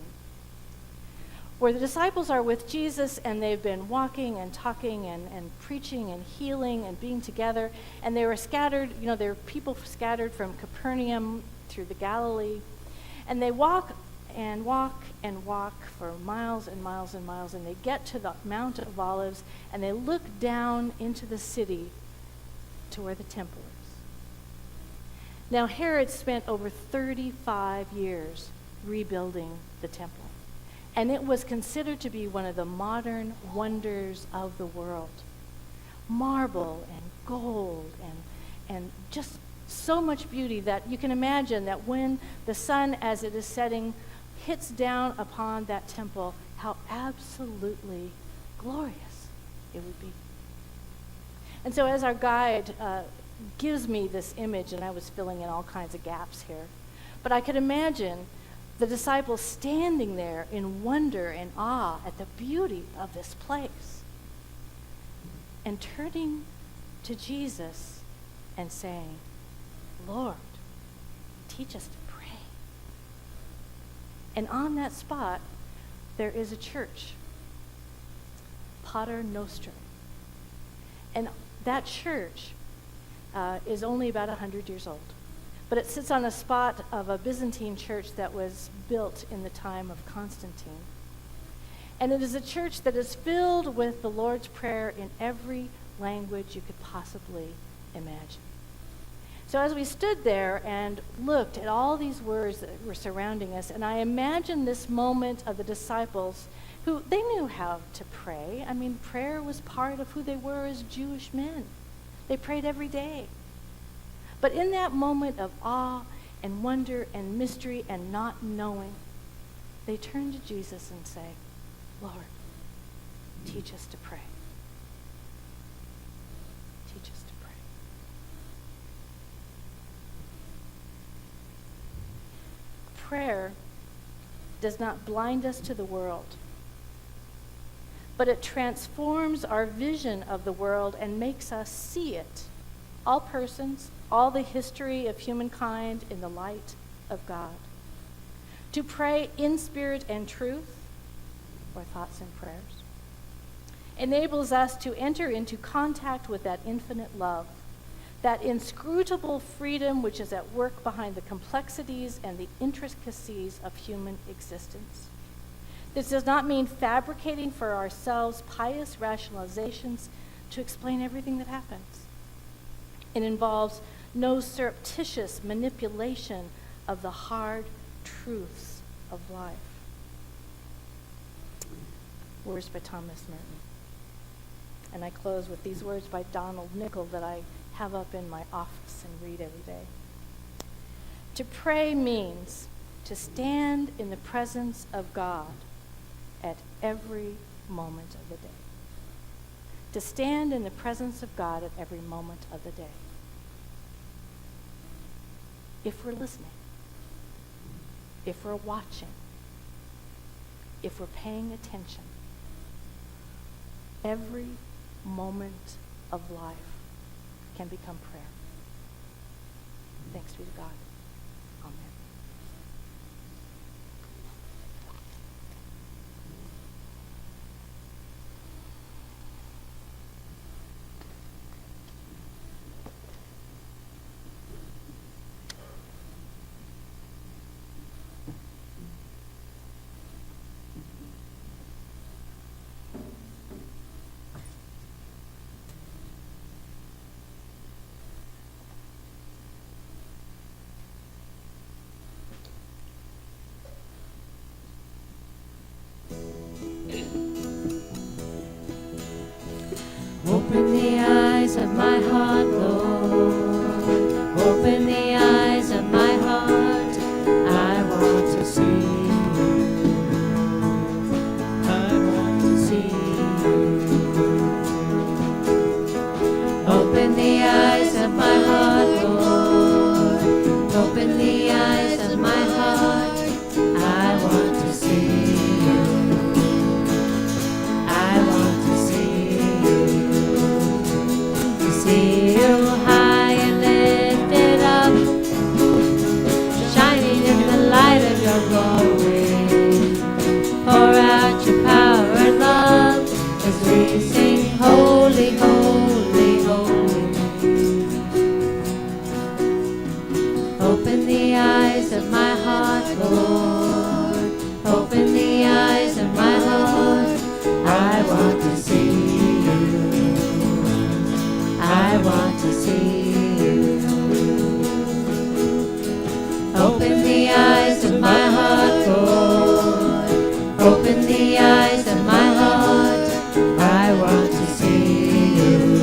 where the disciples are with Jesus, and they've been walking and talking and preaching and healing and being together, and they were scattered, there were people scattered from Capernaum through the Galilee, and they walk and walk and walk for miles and miles and miles, and they get to the Mount of Olives, and they look down into the city to where the temple is. Now, Herod spent over 35 years rebuilding the temple, and it was considered to be one of the modern wonders of the world. Marble and gold and just so much beauty that you can imagine that when the sun, as it is setting, hits down upon that temple, how absolutely glorious it would be. And so as our guide gives me this image, and I was filling in all kinds of gaps here, but I could imagine the disciples standing there in wonder and awe at the beauty of this place and turning to Jesus and saying, Lord, teach us to pray. And on that spot, there is a church, Pater Noster. And that church is only about 100 years old. But it sits on a spot of a Byzantine church that was built in the time of Constantine. And it is a church that is filled with the Lord's Prayer in every language you could possibly imagine. So as we stood there and looked at all these words that were surrounding us, and I imagined this moment of the disciples who, they knew how to pray. I mean, prayer was part of who they were as Jewish men. They prayed every day. But in that moment of awe and wonder and mystery and not knowing, they turn to Jesus and say, Lord, teach us to pray. Teach us to pray. Prayer does not blind us to the world, but it transforms our vision of the world and makes us see it, all persons, all the history of humankind, in the light of God. To pray in spirit and truth, or thoughts and prayers, enables us to enter into contact with that infinite love, that inscrutable freedom which is at work behind the complexities and the intricacies of human existence. This does not mean fabricating for ourselves pious rationalizations to explain everything that happens. It involves no surreptitious manipulation of the hard truths of life. Words by Thomas Merton. And I close with these words by Donald Nickel that I have up in my office and read every day. To pray means to stand in the presence of God at every moment of the day. To stand in the presence of God at every moment of the day. If we're listening, if we're watching, if we're paying attention, every moment of life can become prayer. Thanks be to God. Amen.
Open the eyes of my heart, Lord. Open the eyes of my heart. I want to see you. I want to see you. Open the eyes of my heart, Lord. Open the eyes of my heart. I want to see you. I want to see you high and lifted up, shining in the light of your glory. Pour out your power and love as we sing, holy, holy, holy. Open the eyes of my heart, Lord. Open the eyes of my heart. I want to see you. I want to see you. Open the eyes of my heart, Lord. Open the eyes of my heart. I want to see you.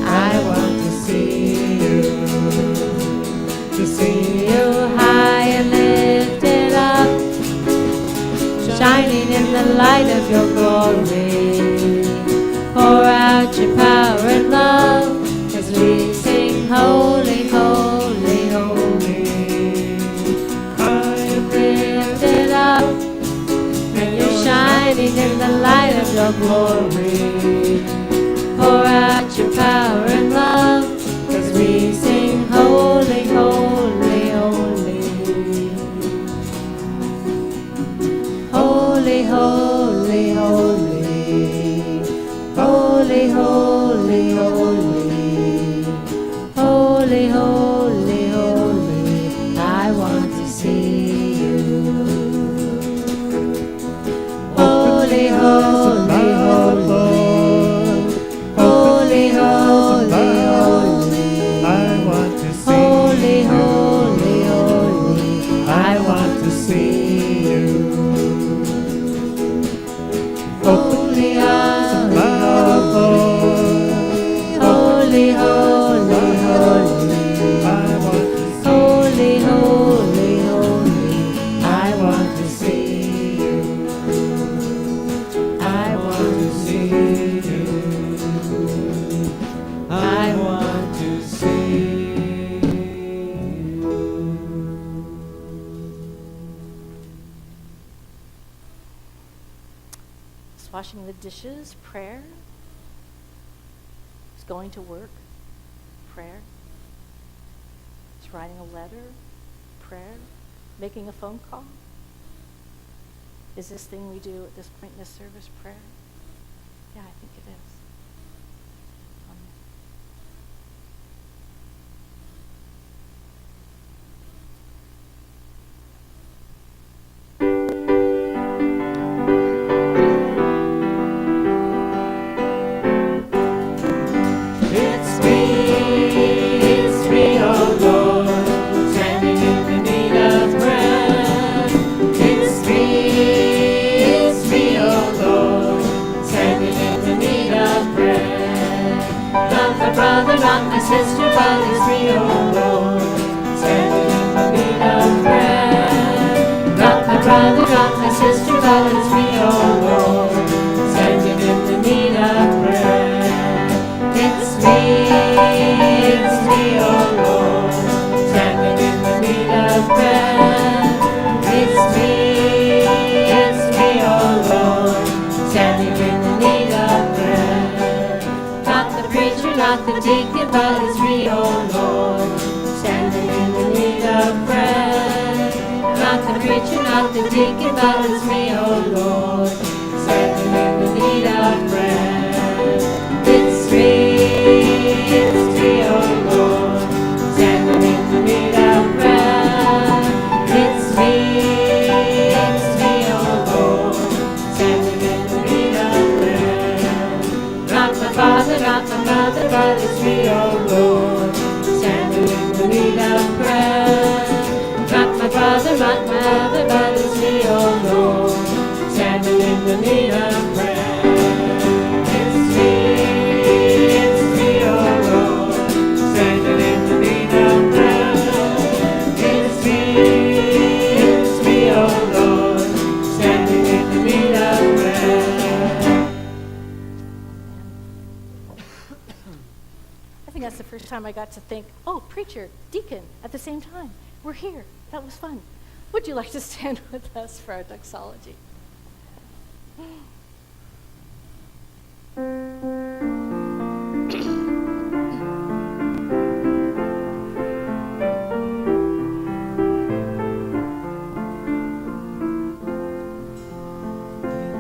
I want to see you. To see you high and lifted up, shining in the light of your glory. Pour out your power and love as we sing, holy, holy, holy. I am lifted up, and you're shining in the light of your glory. Pour out your power and love as we sing, holy, holy, holy. Holy, holy, holy. Holy, holy, holy. Holy, holy, holy. I want to see you. Holy, holy, holy. Holy, holy, holy. I want to see you. Holy, holy, holy. I want to see you. Open the eyes of my heart, Lord. Holy, holy, holy. I want to see you. Holy, holy, holy. I want to see you. I want to see you. I want to see you.
It's washing the dishes, prayer. It's going to work, prayer. It's writing a letter, prayer. Making a phone call. Is this thing we do at this point in the service prayer? Yeah, I think it is. Amen.
It's me, oh Lord, standing in the need of prayer. It's me, oh Lord, standing in the need of prayer. Not my brother, not my sister, but it's me, oh Lord, standing in the need of prayer. Not my brother, not my sister, but it's me, oh Lord, standing in the need of prayer. It's me, oh Lord, standing in the need of prayer. It's me, oh Lord, standing in the need of prayer. Not the preacher, not the deacon, but it's me, oh Lord, preacher, not the deacon, but it's me, oh Lord, standing in the need of prayer. It's me, oh Lord, standing in the need of prayer. It's me, oh Lord, standing in the need of prayer. Not my father, not my mother, but it's me, oh Lord, standing in the need of prayer. Not my father, not my mother, but it's me, oh Lord, standing in the need of prayer. It's me, oh Lord, standing in the need of prayer. It's me, oh Lord, standing in the need of prayer.
I think that's the first time I got to think, oh, preacher, deacon, at the same time. We're here. That was fun. Would you like to stand with us for our doxology?
In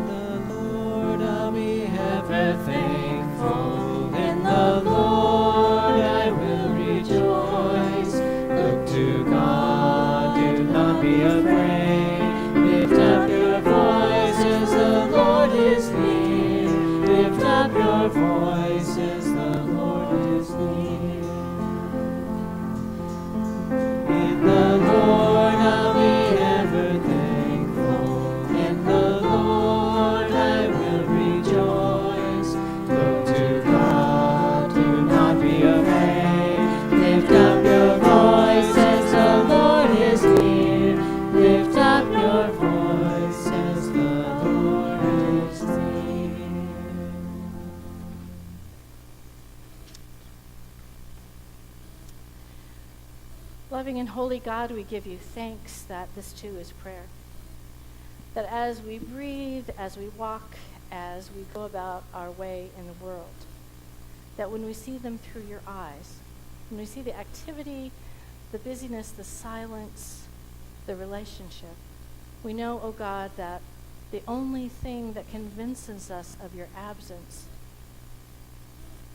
the Lord I'll be ever thankful. In the Lord I will rejoice. Look to God, do not be afraid. Lift up your voices, the Lord is near. Lift up your voices, the Lord is near. In the Lord I'll be ever thankful. In the Lord I will rejoice. Look to God, do not be afraid. Lift up your voices, the Lord is near. Lift up your voices, the Lord is near.
Loving and holy God, we give you thanks that this too is prayer. That as we breathe, as we walk, as we go about our way in the world, that when we see them through your eyes, when we see the activity, the busyness, the silence, the relationship, we know, oh God, that the only thing that convinces us of your absence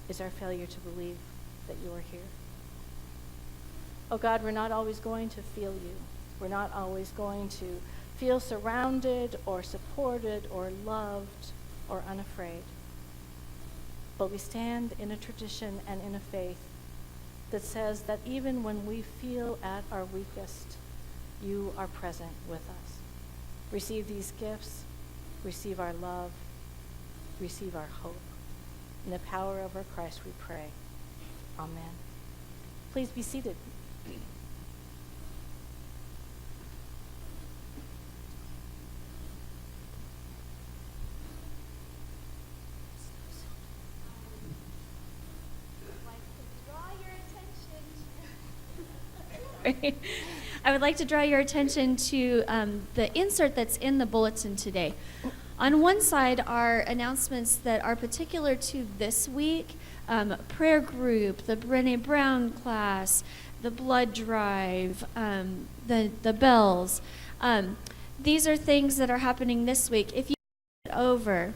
is our failure to believe that you are here. Oh God, we're not always going to feel you. We're not always going to feel surrounded or supported or loved or unafraid. But we stand in a tradition and in a faith that says that even when we feel at our weakest, you are present with us. Receive these gifts, receive our love, receive our hope. In the power of our Christ we pray. Amen. Please be seated.
I would like to draw your attention to the insert that's in the bulletin today. On one side are announcements that are particular to this week, prayer group, the Brené Brown class, the blood drive, the bells. These are things that are happening this week. If you get over,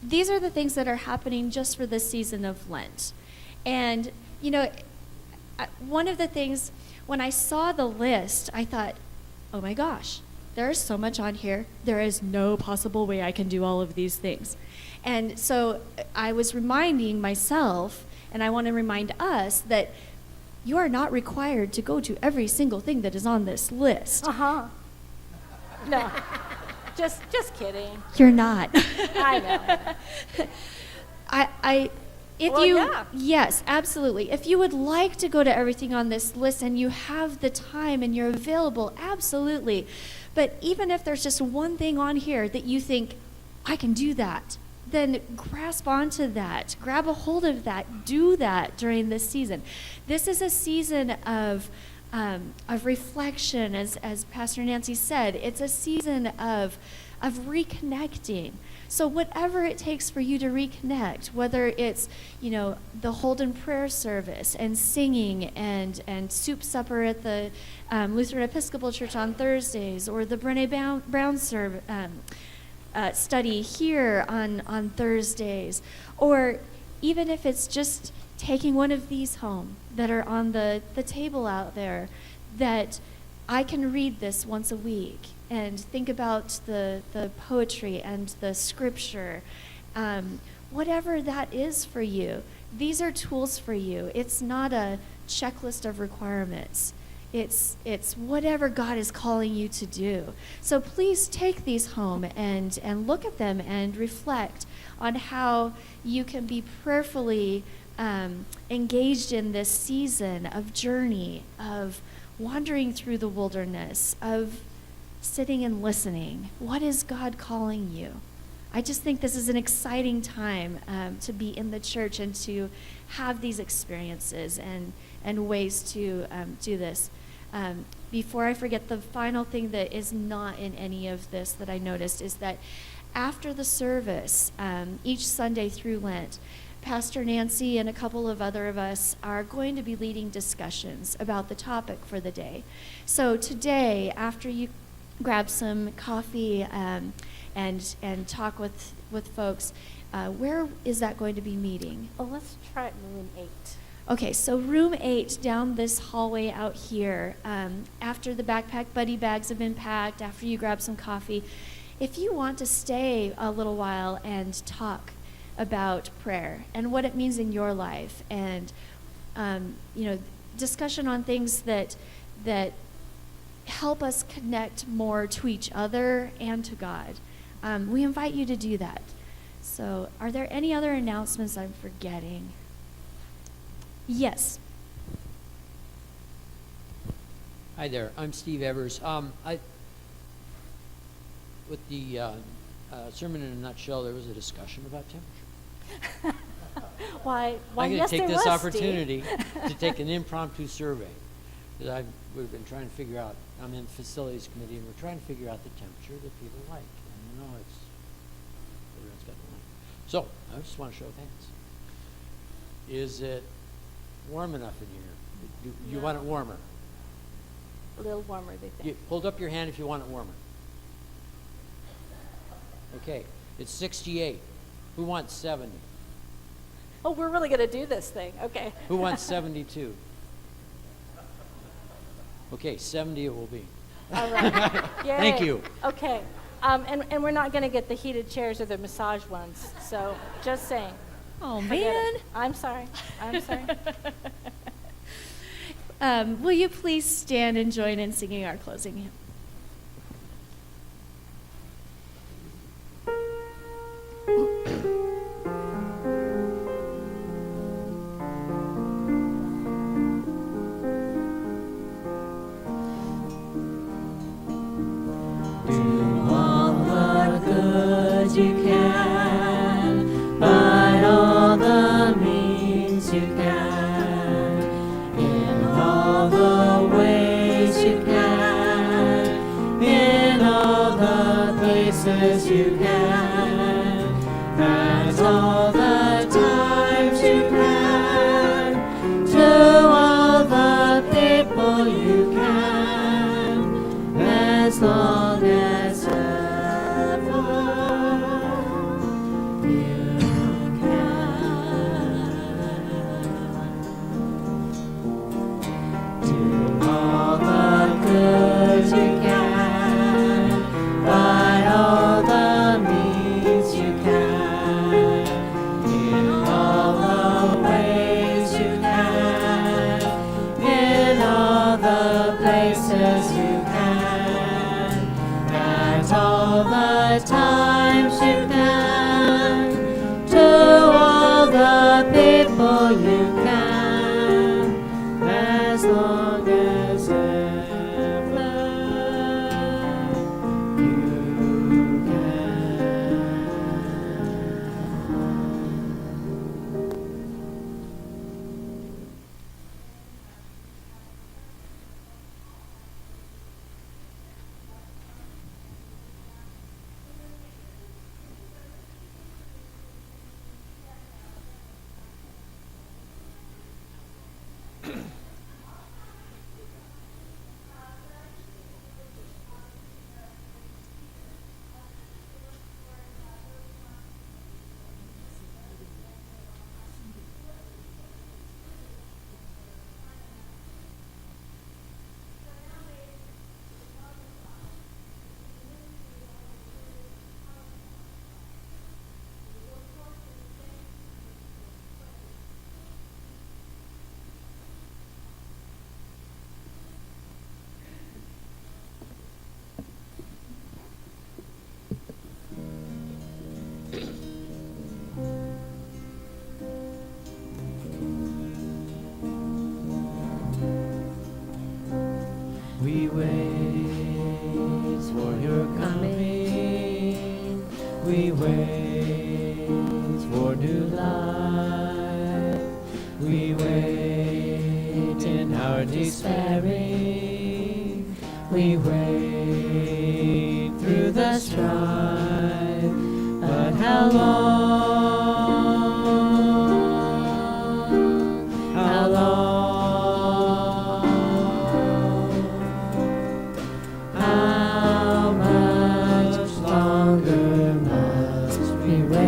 these are the things that are happening just for this season of Lent. And, you know, one of the things, when I saw the list, I thought, oh my gosh, there's so much on here. There is no possible way I can do all of these things. And so I was reminding myself, and I want to remind us, that you are not required to go to every single thing that is on this list.
No, just kidding.
You're not.
I know.
Yes, absolutely. If you would like to go to everything on this list and you have the time and you're available, absolutely. But even if there's just one thing on here that you think, I can do that, then grasp onto that, grab a hold of that, do that during this season. This is a season of of reflection, as Pastor Nancy said. It's a season of reconnecting. So whatever it takes for you to reconnect, whether it's, the Holden prayer service and singing and soup supper at the Lutheran Episcopal Church on Thursdays, or the Brené Brown study here on Thursdays, or even if it's just taking one of these home that are on the table out there, that I can read this once a week and think about the poetry and the scripture. Whatever that is for you, these are tools for you. It's not a checklist of requirements. It's whatever God is calling you to do. So please take these home and look at them and reflect on how you can be prayerfully engaged in this season of journey, of wandering through the wilderness, of sitting and listening. What is God calling you? I just think this is an exciting time to be in the church and to have these experiences and ways to do this. Before I forget, the final thing that is not in any of this that I noticed is that after the service, each Sunday through Lent, Pastor Nancy and a couple of other of us are going to be leading discussions about the topic for the day. So today, after you grab some coffee and talk with folks, where is that going to be meeting?
Oh, let's try it in room 8.
Okay, so room 8 down this hallway out here, after the backpack buddy bags have been packed, after you grab some coffee, if you want to stay a little while and talk about prayer and what it means in your life, and discussion on things that help us connect more to each other and to God, we invite you to do that. So are there any other announcements I'm forgetting? Yes.
Hi there, I'm Steve Evers. With the sermon in a nutshell, there was a discussion about temperature.
Why?
I'm going
Yes,
to take
there
this
was,
opportunity
Steve.
to take an impromptu survey, because we've been trying to figure out. I'm in the facilities committee, and we're trying to figure out the temperature that people like. And everyone's got the line. So I just want to show of hands. Is it warm enough in here? Do you want it warmer?
A little warmer, they think.
Hold up your hand if you want it warmer. Okay, it's 68. Who wants 70?
Oh, we're really going to do this thing. Okay.
Who wants 72? Okay, 70 it will be.
All right. Yay.
Thank you.
Okay. And we're not going to get the heated chairs or the massage ones. So just saying.
Oh,
Forget
man.
it. I'm sorry.
Will you please stand and join in singing our closing hymn?
You can, by all the means you can, in all the ways you can, in all the places you can, at all the times you can, to all the people you can, as long as times you can, to all the people you can, as long as ever you can.
we wait for new life. We wait in our despairing. We wait through the strife. But how long? How long? How much longer must we wait?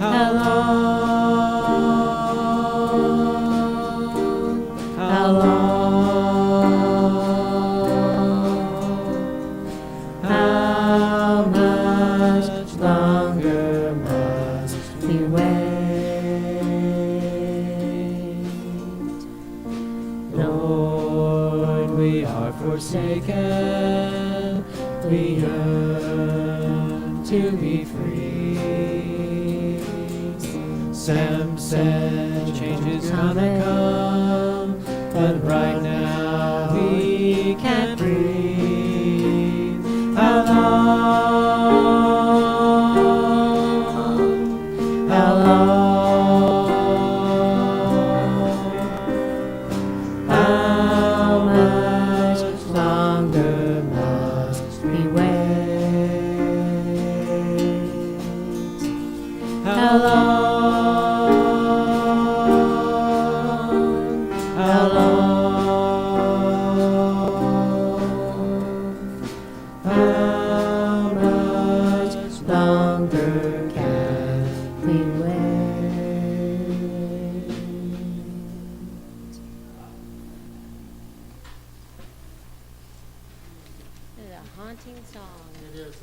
How long? How long? How much longer must we wait? Lord, we are forsaken. We yearn to be free. Sam said change is gonna come, but right now we can't breathe. How long? How long? How much longer must we wait? How long? How long? How much longer can we wait?
It's a haunting song.
It is.